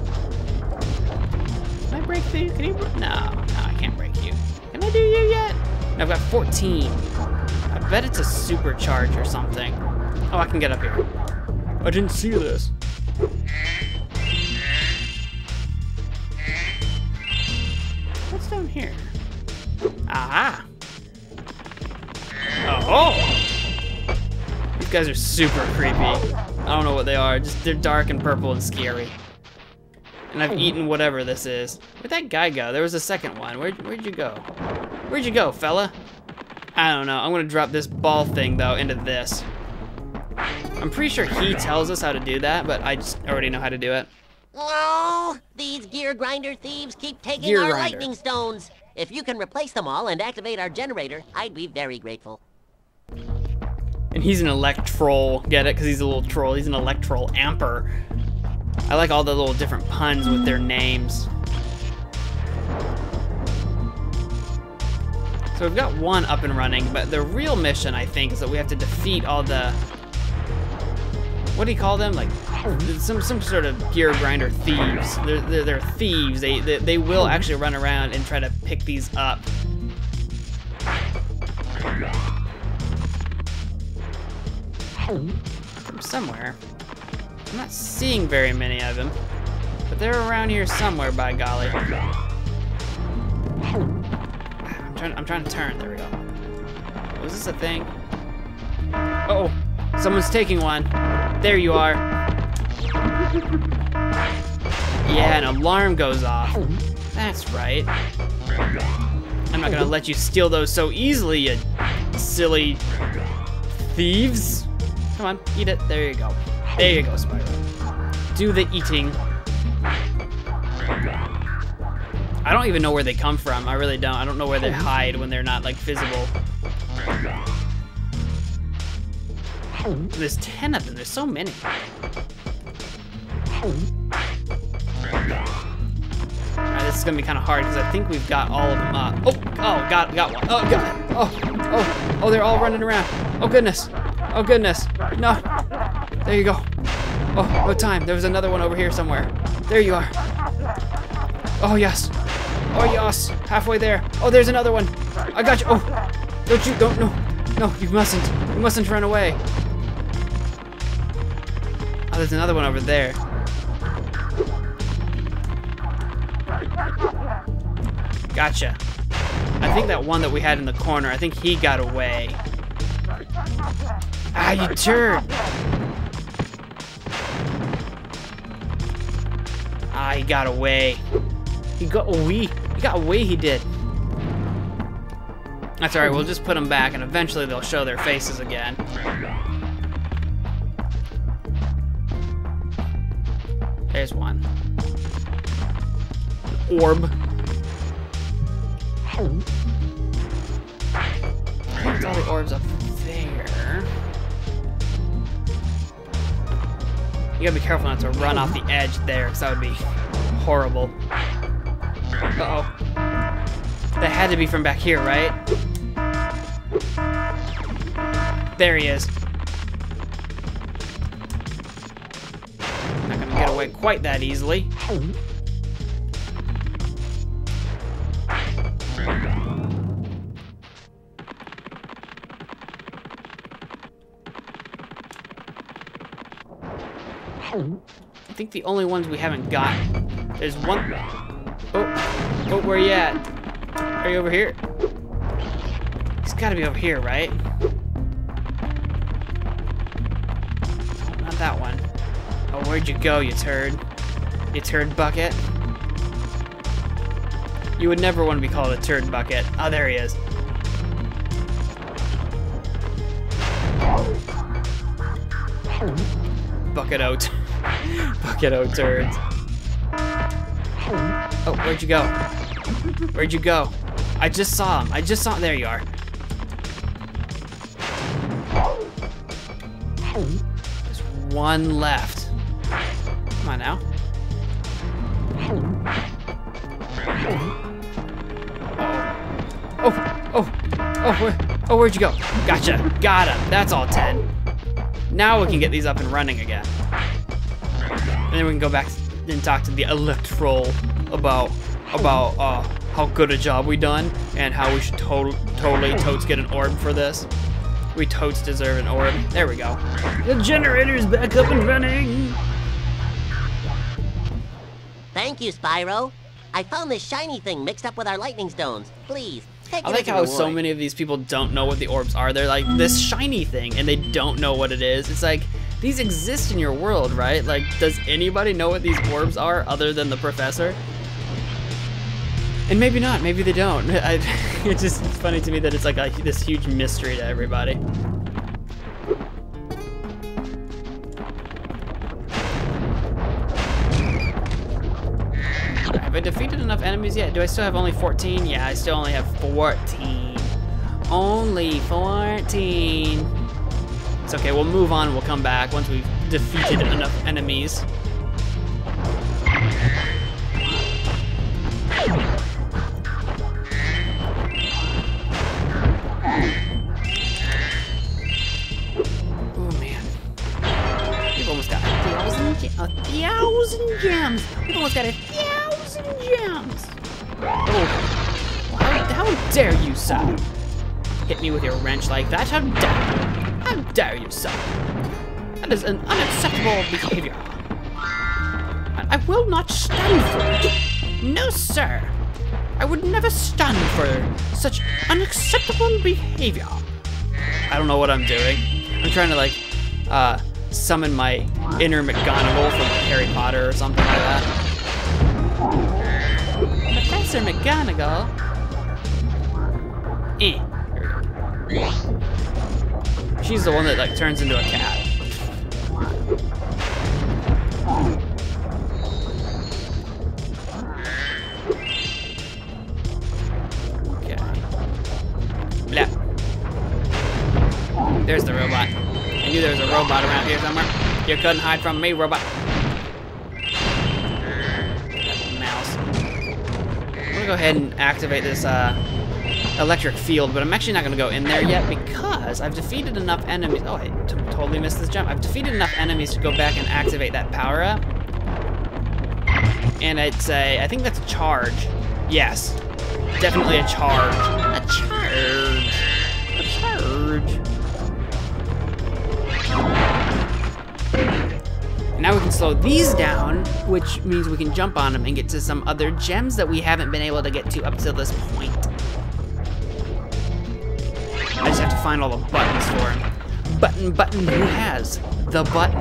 Speaker 1: Can I break you? Can you? No, I can't break you. Can I do you yet? No, I've got 14. I bet it's a supercharge or something. Oh, I can get up here. I didn't see this. What's down here? Aha! Oh! These guys are super creepy. I don't know what they are. Just they're dark and purple and scary. And I've eaten whatever this is. Where'd that guy go? There was a second one. Where'd you go? Where'd you go, fella? I don't know. I'm gonna drop this ball thing though into this. I'm pretty sure he tells us how to do that, but I just already know how to do it.
Speaker 4: Oh, these gear grinder thieves keep taking our lightning stones. If you can replace them all and activate our generator, I'd be very grateful.
Speaker 1: And he's an electrol, get it? Because he's a little troll. He's an electrol amper. I like all the little different puns with their names. So we've got one up and running, but the real mission, I think, is that we have to defeat all the... What do you call them? Like some sort of gear grinder thieves. They're thieves. They will actually run around and try to pick these up. From somewhere. I'm not seeing very many of them, but they're around here somewhere. By golly. I'm trying to turn. There we go. Was this a thing? Uh-oh. Someone's taking one. There you are. Yeah, an alarm goes off. That's right. I'm not gonna let you steal those so easily, you silly thieves. Come on, eat it. There you go. There you go, Spyro. Do the eating. I don't even know where they come from. I really don't. I don't know where they hide when they're not, like, visible. There's 10 of them. There's so many. Alright, this is gonna be kind of hard because I think we've got all of them up. Oh, got one. Oh, got it. Oh, they're all running around. Oh, goodness. Oh, goodness. No. There you go. Oh, no time. There was another one over here somewhere. There you are. Oh, yes. Oh, yes. Halfway there. Oh, there's another one. I got you. Oh, no, you mustn't run away. Oh, there's another one over there. Gotcha. I think that one that we had in the corner, I think he got away. Ah, you turd! Ah, he got away. He got away, he did. That's alright, we'll just put them back and eventually they'll show their faces again. There's one. An orb. I think it's all the orbs up there. You gotta be careful not to run off the edge there, because that would be horrible. Uh-oh. That had to be from back here, right? There he is. Not gonna get away quite that easily. I think the only ones we haven't got. There's one. Oh, where you at? Are you over here? He's gotta be over here, right? Not that one. Oh, where'd you go, you turd? You turd bucket? You would never want to be called a turd bucket. Oh, there he is. Bucket out. Bucket out turds. Oh, where'd you go? Where'd you go? I just saw him. There you are. There's one left. Come on now. Where'd you go? Gotcha. Got him. That's all 10. Now we can get these up and running again. And then we can go back and talk to the Electro about how good a job we done and how we should totally totes get an orb for this. We totes deserve an orb. There we go. The generator's back up and running.
Speaker 4: Thank you, Spyro. I found this shiny thing mixed up with our lightning stones. Please, take it
Speaker 1: I like
Speaker 4: as a
Speaker 1: how
Speaker 4: reward.
Speaker 1: so many of these people don't know what the orbs are. They're like, this shiny thing, and they don't know what it is. It's like, these exist in your world, right? Like, does anybody know what these orbs are other than the professor? And maybe not, maybe they don't. It's funny to me that it's like this huge mystery to everybody. Have I defeated enough enemies yet? Do I still have only 14? Yeah, I still only have 14. Only 14. It's okay, we'll move on, we'll come back once we've defeated enough enemies. Oh man. We've almost got 1,000 gems. We've almost got 1,000 gems. Oh, how dare you, sir? Hit me with your wrench like that, how dare you? How dare you, sir? That is an unacceptable behavior. I will not stand for it. No, sir. I would never stand for such unacceptable behavior. I don't know what I'm doing. I'm trying to like summon my inner McGonagall from Harry Potter or something like that. Professor McGonagall. Here we go. She's the one that like turns into a cat. Okay. Blah. There's the robot. I knew there was a robot around here somewhere. You couldn't hide from me, robot. Mouse. I'm gonna go ahead and activate this electric field, but I'm actually not gonna go in there yet because I've defeated enough enemies. Oh, I totally missed this jump. I've defeated enough enemies to go back and activate that power up. And I'd say, I think that's a charge. Yes, definitely a charge. A charge. A charge. And now we can slow these down, which means we can jump on them and get to some other gems that we haven't been able to get to up to this point. I just have to find all the buttons for him. Button, who has the button?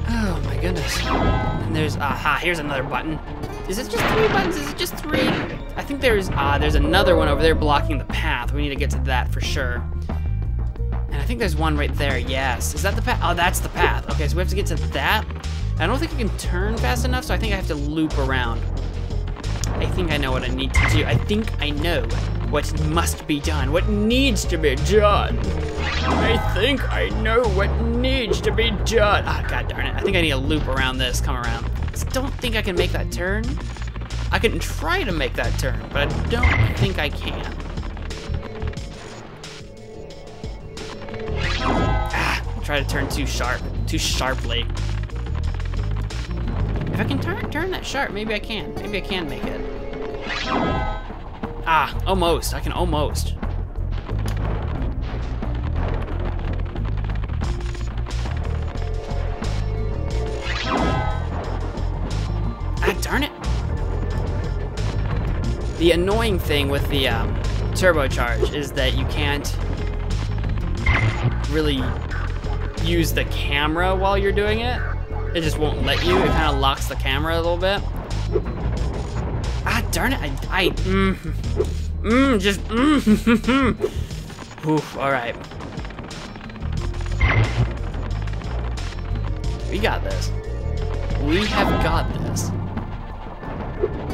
Speaker 1: Oh my goodness. And there's, here's another button. Is it just 3 buttons? Is it just 3? I think there's another one over there blocking the path. We need to get to that for sure. And I think there's one right there, yes. Is that the path? Oh, that's the path. Okay, so we have to get to that. I don't think I can turn fast enough, so I think I have to loop around. I think I know what I need to do. I think I know what must be done, what needs to be done. I think I know what needs to be done. Ah, god darn it. I think I need to loop around this, come around. I don't think I can make that turn. I can try to make that turn, but I don't think I can. I'll try to turn too sharply. If I can turn that sharp, maybe I can. Maybe I can make it. Almost. I can almost. The annoying thing with the turbocharge is that you can't really use the camera while you're doing it. It just won't let you. It kind of locks the camera a little bit. Ah, darn it! Oof, all right. We got this. We have got this.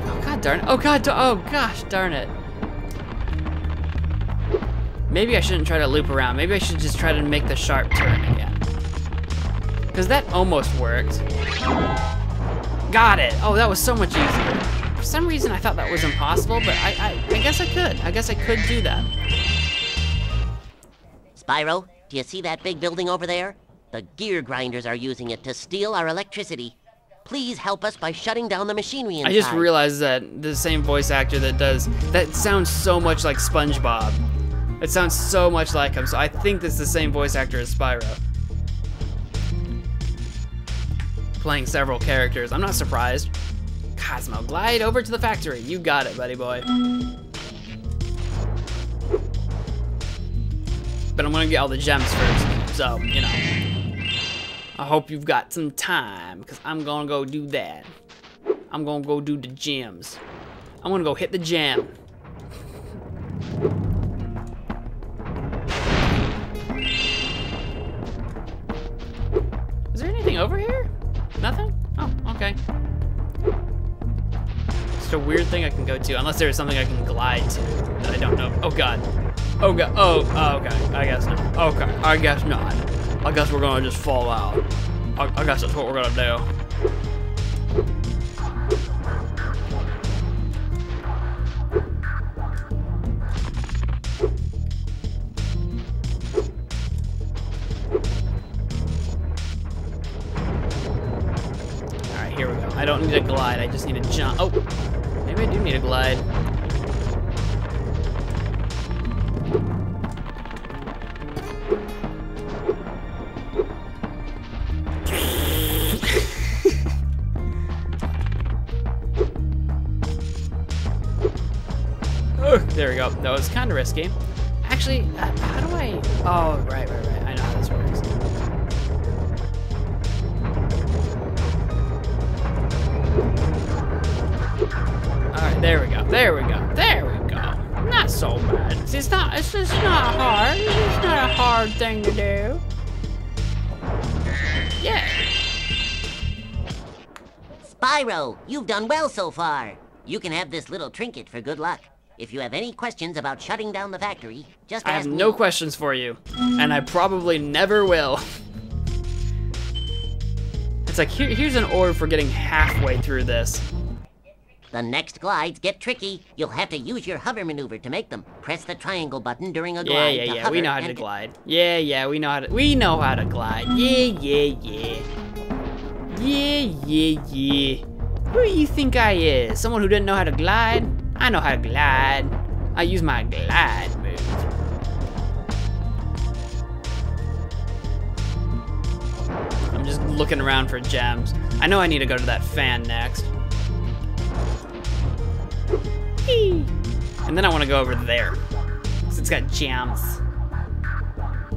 Speaker 1: Oh god darn it! Oh god! Oh gosh darn it! Maybe I shouldn't try to loop around. Maybe I should just try to make the sharp turn again. Because that almost worked. Got it! Oh, that was so much easier. For some reason, I thought that was impossible, but I guess I could. I guess I could do that.
Speaker 4: Spyro, do you see that big building over there? The gear grinders are using it to steal our electricity. Please help us by shutting down the machinery inside.
Speaker 1: I just realized that the same voice actor that sounds so much like SpongeBob. It sounds so much like him, so I think this is the same voice actor as Spyro. Playing several characters. I'm not surprised. Cosmo, glide over to the factory. You got it, buddy boy. But I'm gonna get all the gems first, so, you know. I hope you've got some time, because I'm gonna go do that. I'm gonna go do the gems. I'm gonna go hit the jam. Is there anything over here? Nothing? Oh, okay. Just a weird thing I can go to, unless there's something I can glide to that I don't know. Oh god. Oh god. Oh, okay. I guess not. Okay, I guess not. I guess we're gonna just fall out. I guess that's what we're gonna do. Alright, here we go. I don't need a glide, I just need a jump. Oh, maybe I do need a glide. There we go. That was kind of risky. Actually, how do I... Oh, right. I know how this works. Alright, there we go. Not so bad. It's just not hard. It's not a hard thing to do. Yeah.
Speaker 4: Spyro, you've done well so far. You can have this little trinket for good luck. If you have any questions about shutting down the factory, just ask me.
Speaker 1: I have no questions for you, and I probably never will. It's like, here's an orb for getting halfway through this.
Speaker 4: The next glides get tricky. You'll have to use your hover maneuver to make them. Press the triangle button during a glide.
Speaker 1: Yeah, we know how to glide. Yeah, we know how to glide. Yeah. Who do you think I is? Someone who didn't know how to glide? I know how to glide. I use my glide move. I'm just looking around for gems. I know I need to go to that fan next. Whee! And then I want to go over there. Because it's got gems.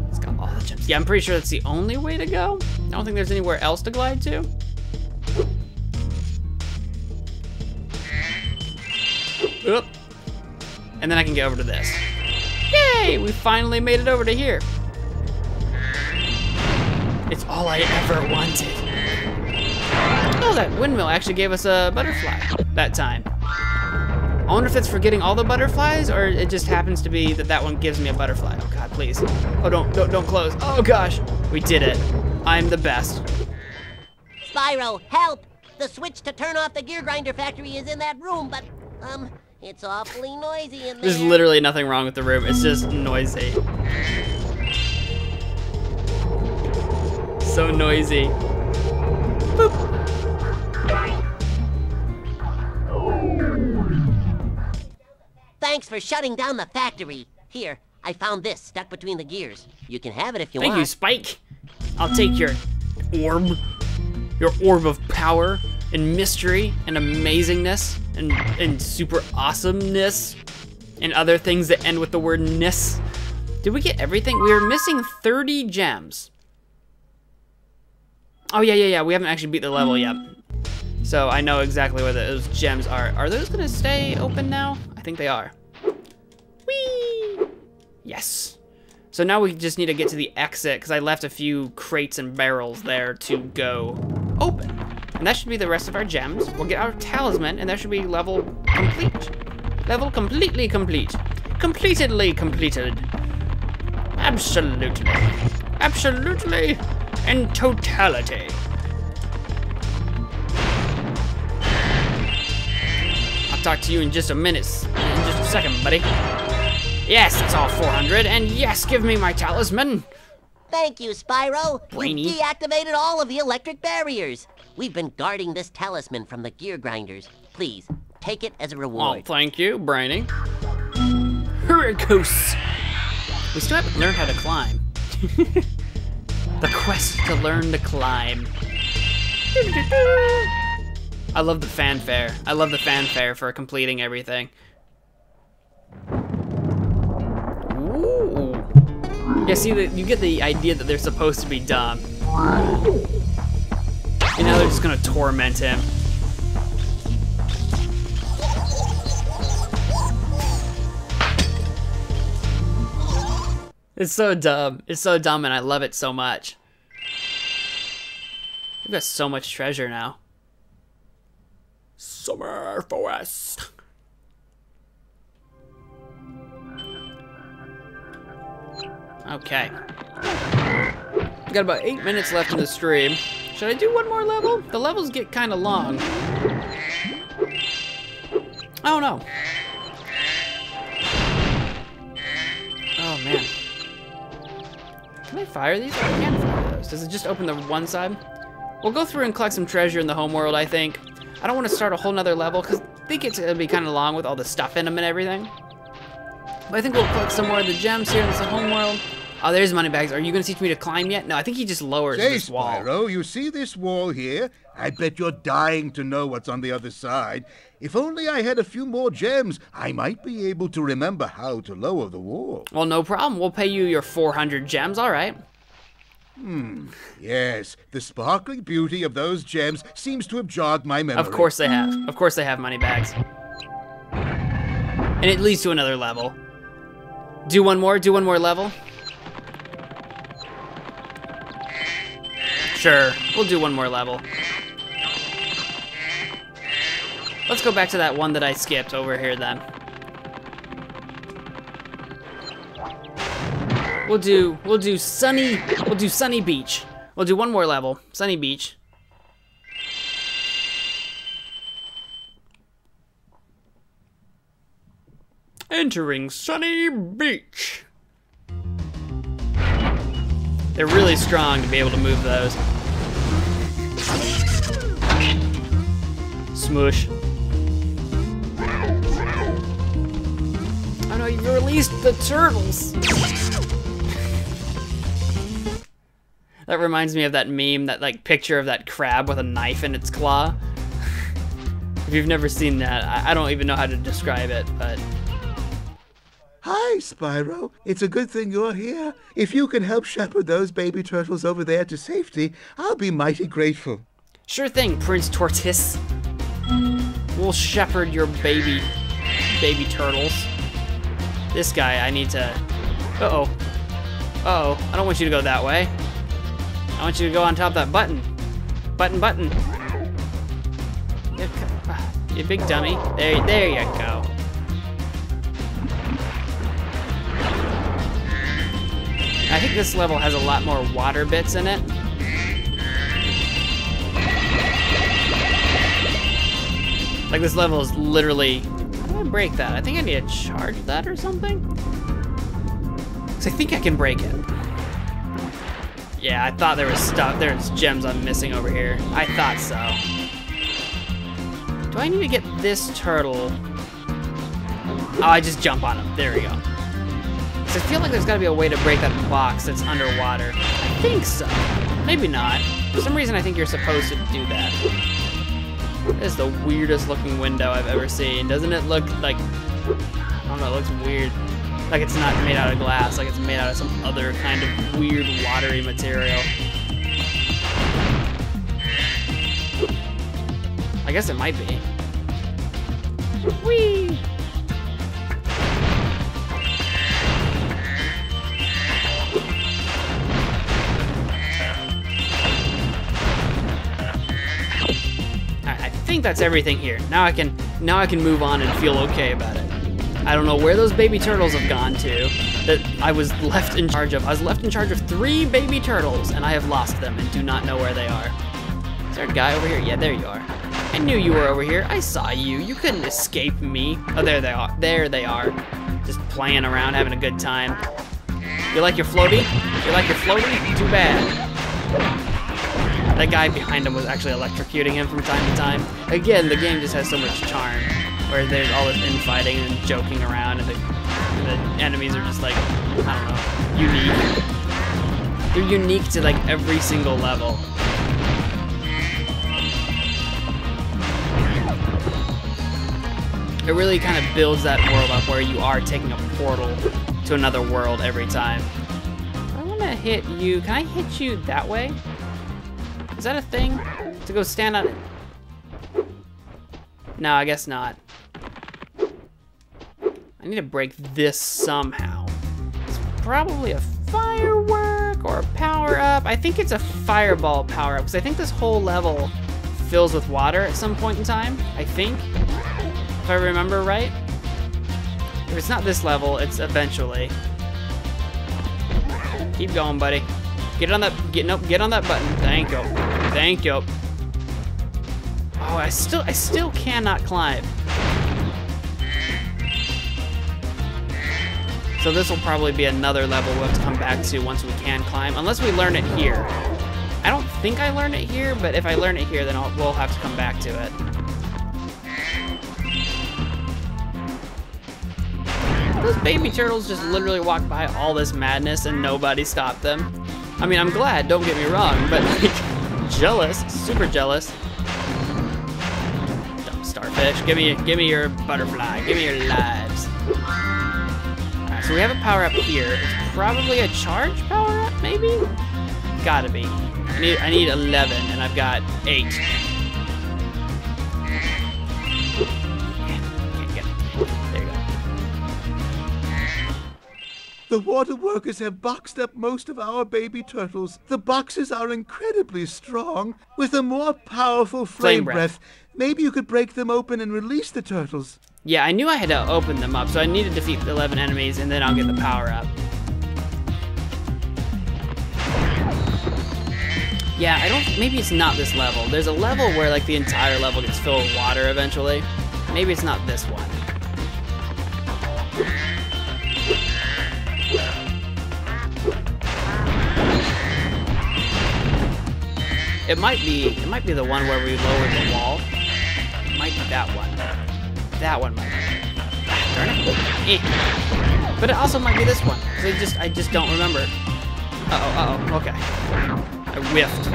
Speaker 1: It's got all the gems. Yeah, I'm pretty sure that's the only way to go. I don't think there's anywhere else to glide to. Oop. And then I can get over to this. Yay! We finally made it over to here. It's all I ever wanted. Oh, that windmill actually gave us a butterfly that time. I wonder if it's for getting all the butterflies, or it just happens to be that that one gives me a butterfly. Oh God, please. Oh, don't close. Oh gosh, we did it. I'm the best.
Speaker 4: Spyro, help! The switch to turn off the gear grinder factory is in that room, but, it's awfully noisy in there.
Speaker 1: There's literally nothing wrong with the room. It's just noisy. So noisy. Boop.
Speaker 4: Thanks for shutting down the factory. Here, I found this stuck between the gears. You can have it if you
Speaker 1: want. Thank you, Spike. I'll take your orb of power. and mystery and amazingness and super awesomeness and other things that end with the word ness. Did we get everything? We were missing 30 gems. Oh yeah, we haven't actually beat the level yet. So I know exactly where those gems are. Are those gonna stay open now? I think they are. Whee! Yes. So now we just need to get to the exit because I left a few crates and barrels there to go open. And that should be the rest of our gems. We'll get our talisman and that should be level complete. Level completely complete. Completedly completed. Absolutely. Absolutely. In totality. I'll talk to you in just a minute. In just a second, buddy. Yes, that's all 400. And yes, give me my talisman.
Speaker 4: Thank you, Spyro.
Speaker 1: Brainy.
Speaker 4: You deactivated all of the electric barriers. We've been guarding this talisman from the gear grinders. Please, take it as a
Speaker 1: Oh,
Speaker 4: reward.
Speaker 1: thank you, Brainy. Hurricos. We still haven't learned how to climb. The quest to learn to climb. I love the fanfare. I love the fanfare for completing everything. Ooh. Yeah, see, you get the idea that they're supposed to be dumb. And now they're just gonna torment him. It's so dumb. It's so dumb and I love it so much. We've got so much treasure now. Summer Forest. Okay. We got about 8 minutes left in the stream. Should I do one more level? The levels get kind of long. I don't know. Oh man. Can I fire these? I can't fire those. Does it just open the one side? We'll go through and collect some treasure in the homeworld, I think. I don't want to start a whole nother level because I think it's gonna be kind of long with all the stuff in them and everything. But I think we'll collect some more of the gems here in this homeworld. Oh, there's Moneybags. Are you gonna teach me to climb yet? No, I think he just lowers this wall.
Speaker 8: Spyro, you see this wall here? I bet you're dying to know what's on the other side. If only I had a few more gems, I might be able to remember how to lower the wall.
Speaker 1: Well, no problem. We'll pay you your 400 gems, all right.
Speaker 8: Yes, the sparkling beauty of those gems seems to have jogged my memory.
Speaker 1: Of course they have. Of course they have Moneybags. And it leads to another level. Do one more level. Sure, we'll do one more level. Let's go back to that one that I skipped over here then. We'll do Sunny Beach. We'll do one more level, Sunny Beach. Entering Sunny Beach. They're really strong to be able to move those. Smush. Oh no, you released the turtles. That reminds me of that meme, that like picture of that crab with a knife in its claw. If you've never seen that, I don't even know how to describe it, but...
Speaker 8: Hi, Spyro. It's a good thing you're here. If you can help shepherd those baby turtles over there to safety, I'll be mighty grateful.
Speaker 1: Sure thing, Prince Tortoise. We'll shepherd your baby turtles. This guy, I need to... Uh-oh. Uh-oh, I don't want you to go that way. I want you to go on top of that button. Button. You big dummy. There you go. I think this level has a lot more water bits in it. Like this level is literally... How do I break that? I think I need to charge that or something? Because I think I can break it. Yeah, I thought there was gems I'm missing over here. I thought so. Do I need to get this turtle? Oh, I just jump on him. There we go. So I feel like there's got to be a way to break that box that's underwater. I think so. Maybe not. For some reason, I think you're supposed to do that. This is the weirdest looking window I've ever seen. Doesn't it look like, I don't know, it looks weird. Like it's not made out of glass, like it's made out of some other kind of weird watery material. I guess it might be. Whee! I think that's everything here. Now I can move on and feel okay about it. I don't know where those baby turtles have gone to that I was left in charge of. I was left in charge of 3 baby turtles and I have lost them and do not know where they are. Is there a guy over here? Yeah, there you are. I knew you were over here. I saw you. You couldn't escape me. Oh, there they are. There they are. Just playing around, having a good time. You like your floaty? You like your floaty? Too bad. That guy behind him was actually electrocuting him from time to time. Again, the game just has so much charm, where there's all this infighting and joking around, and the enemies are just like, I don't know, unique. They're unique to like every single level. It really kind of builds that world up where you are taking a portal to another world every time. I want to hit you. Can I hit you that way? Is that a thing? To go stand on it? No, I guess not. I need to break this somehow. It's probably a firework or a power-up. I think it's a fireball power-up, because I think this whole level fills with water at some point in time, I think. If I remember right. If it's not this level, it's eventually. Keep going, buddy. Get on that, get on that button. Thank you. Thank you. Oh, I still cannot climb. So this will probably be another level we'll have to come back to once we can climb, unless we learn it here. I don't think I learned it here, but if I learn it here, then we'll have to come back to it. Those baby turtles just literally walked by all this madness and nobody stopped them. I mean, I'm glad, don't get me wrong, but like, jealous, super jealous. Dumb starfish, give me your butterfly, give me your lives. Alright, so we have a power up here. It's probably a charge power up, maybe? Gotta be. I need 11 and I've got 8.
Speaker 8: The water workers have boxed up most of our baby turtles. The boxes are incredibly strong. With a more powerful flame breath, maybe you could break them open and release the turtles.
Speaker 1: Yeah, I knew I had to open them up, so I need to defeat the 11 enemies and then I'll get the power up. Yeah, maybe it's not this level. There's a level where like the entire level gets filled with water eventually. Maybe it's not this one. It might be the one where we lowered the wall. It might be that one. That one might be. Darn it. But it also might be this one. I just don't remember. Uh-oh, okay. I whiffed.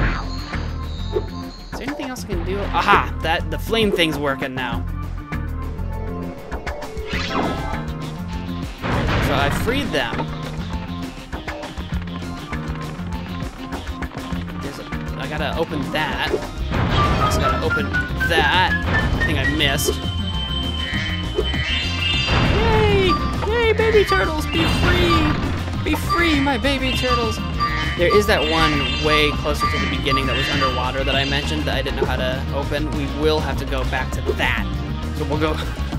Speaker 1: Is there anything else I can do? Aha! The flame thing's working now. So I freed them. I gotta open that. I also gotta open that. I think I missed. Yay! Yay, baby turtles, be free! Be free, my baby turtles! There is that one way closer to the beginning that was underwater that I mentioned that I didn't know how to open. We will have to go back to that. So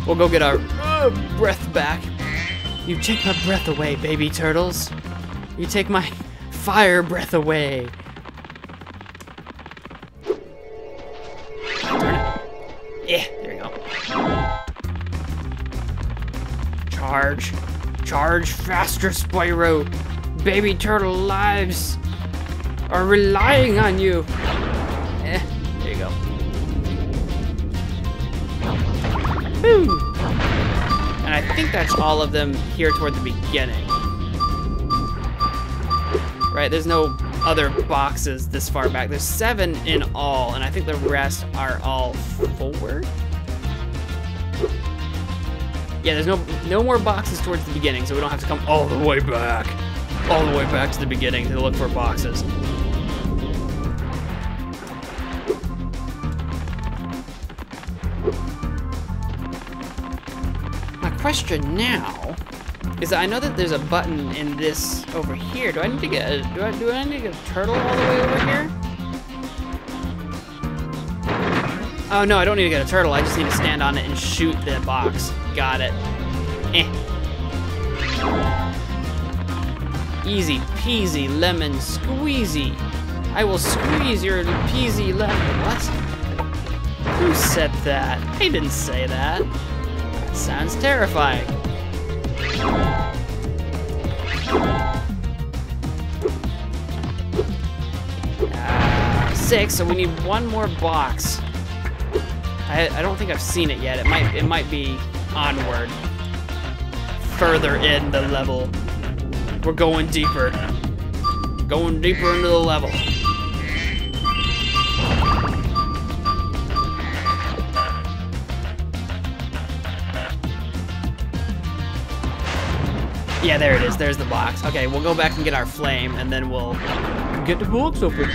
Speaker 1: we'll go get our breath back. You take my breath away, baby turtles. You take my fire breath away. Yeah, there you go. Charge. Charge faster, Spyro. Baby turtle lives are relying on you. There you go. Boom. And I think that's all of them here toward the beginning. Right, there's no other boxes this far back. There's 7 in all, and I think the rest are all forward. Yeah, there's no more boxes towards the beginning, so we don't have to come all the way back to the beginning to look for boxes. My question now is that I know that there's a button in this over here. Do I need to get a, do I need to get a turtle all the way over here? Oh no, I don't need to get a turtle. I just need to stand on it and shoot the box. Got it. Easy peasy lemon squeezy. I will squeeze your peasy lemon. What? Who said that? I didn't say that. That sounds terrifying. 6, so we need one more box. I don't think I've seen it yet. It might be onward. Further in the level. We're going deeper. Going deeper into the level. Yeah, there it is. There's the box. Okay, we'll go back and get our flame, and then we'll get the box open.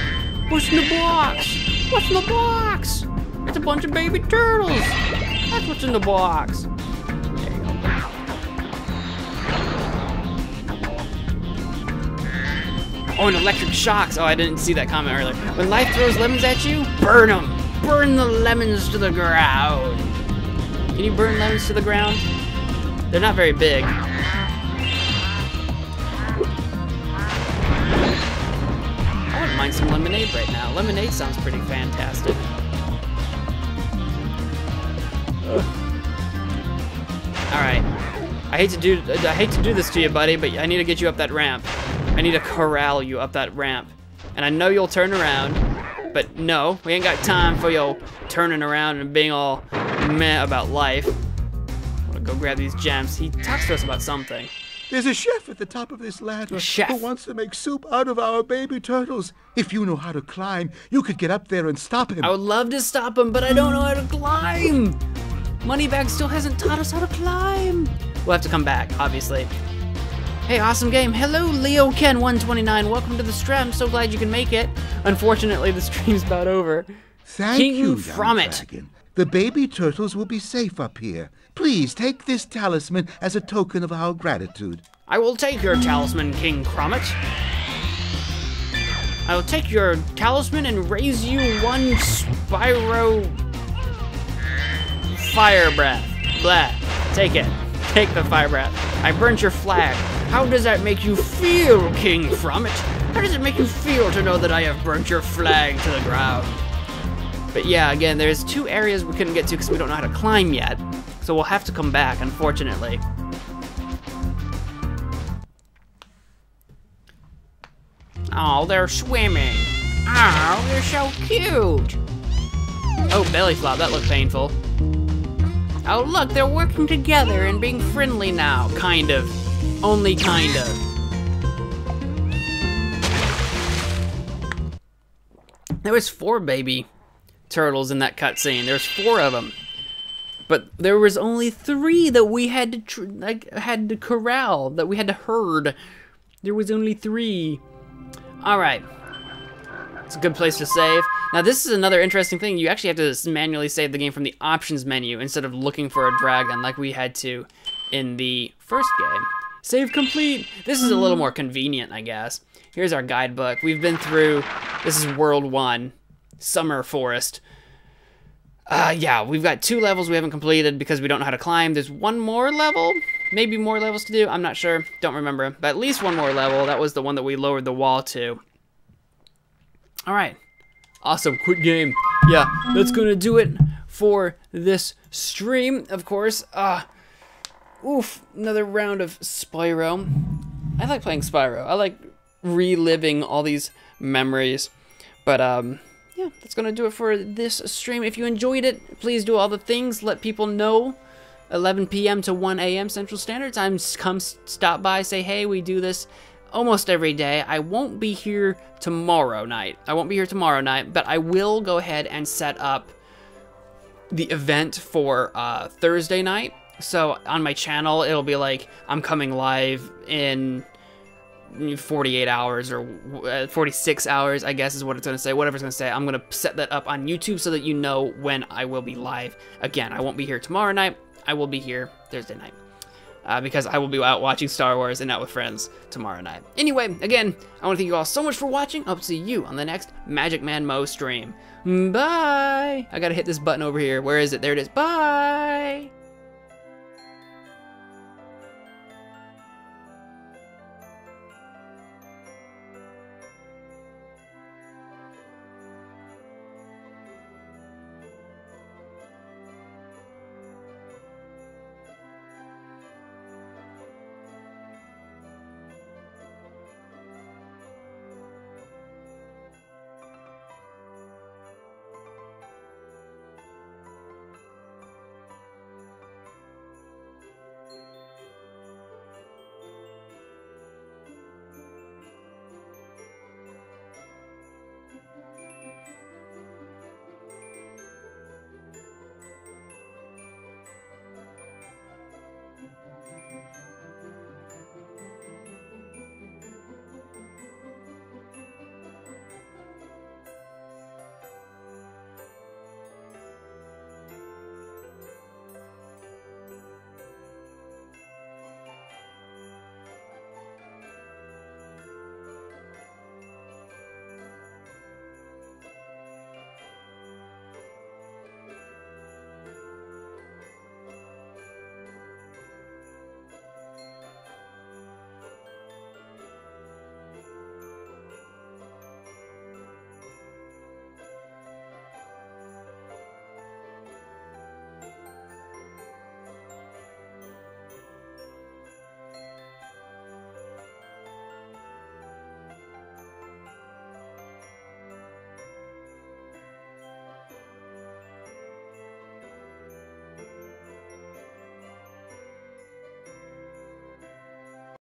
Speaker 1: What's in the box? What's in the box? It's a bunch of baby turtles. That's what's in the box. There you go. Oh, and electric shocks. Oh, I didn't see that comment earlier. When life throws lemons at you, burn them. Burn the lemons to the ground. Can you burn lemons to the ground? They're not very big. I wouldn't mind some lemonade right now. Lemonade sounds pretty fantastic. Alright. I hate to do this to you, buddy, but I need to get you up that ramp. I need to corral you up that ramp. And I know you'll turn around, but no, we ain't got time for your turning around and being all meh about life. I'm gonna go grab these gems. He talks to us about something.
Speaker 8: There's a chef at the top of this ladder
Speaker 1: Chef.
Speaker 8: who wants to make soup out of our baby turtles. If you know how to climb, you could get up there and stop him.
Speaker 1: I would love to stop him, but I don't know how to climb. Moneybag still hasn't taught us how to climb. We'll have to come back, obviously. Hey, awesome game. Hello, Leo Ken 129. Welcome to the stream. I'm so glad you can make it. Unfortunately, the stream's about over.
Speaker 8: Thank you, young dragon. The baby turtles will be safe up here. Please take this talisman as a token of our gratitude.
Speaker 1: I will take your talisman, King Cromet. I will take your talisman and raise you one Spyro fire breath. Blah. Take it. Take the fire breath. I burnt your flag. How does that make you feel, King Cromet? How does it make you feel to know that I have burnt your flag to the ground? But yeah, again, there's 2 areas we couldn't get to because we don't know how to climb yet. So we'll have to come back, unfortunately. Oh, they're swimming. Oh, they're so cute. Oh, belly flop, that looked painful. Oh, look, they're working together and being friendly now. Kind of. Only kind of. There was 4 baby turtles in that cutscene. There's 4 of them. But there was only 3 that we had to corral, that we had to herd. There was only 3. All right. It's a good place to save. Now this is another interesting thing. You actually have to manually save the game from the options menu instead of looking for a dragon like we had to in the first game. Save complete. This is a little more convenient, I guess. Here's our guidebook. We've been through, this is World 1, Summer Forest. Yeah, we've got 2 levels we haven't completed because we don't know how to climb. There's 1 more level, maybe more levels to do. I'm not sure, don't remember, but at least 1 more level. That was the one that we lowered the wall to. All right, awesome, quick game. Yeah, that's gonna do it for this stream, of course. Oof, another round of Spyro. I like playing Spyro. I like reliving all these memories. But, yeah, that's gonna do it for this stream. If you enjoyed it, please do all the things. Let people know. 11 p.m. to 1 a.m. Central Standard Time. Come stop by, say, hey, we do this almost every day. I won't be here tomorrow night. But I will go ahead and set up the event for Thursday night. So on my channel, it'll be like I'm coming live in 48 hours or 46 hours, I guess is what it's going to say. Whatever it's going to say. I'm going to set that up on YouTube so that you know when I will be live. Again, I won't be here tomorrow night. I will be here Thursday night. Because I will be out watching Star Wars and out with friends tomorrow night. Anyway, again, I want to thank you all so much for watching. I hope to see you on the next MagicManMo stream. Bye! I gotta hit this button over here. Where is it? There it is. Bye!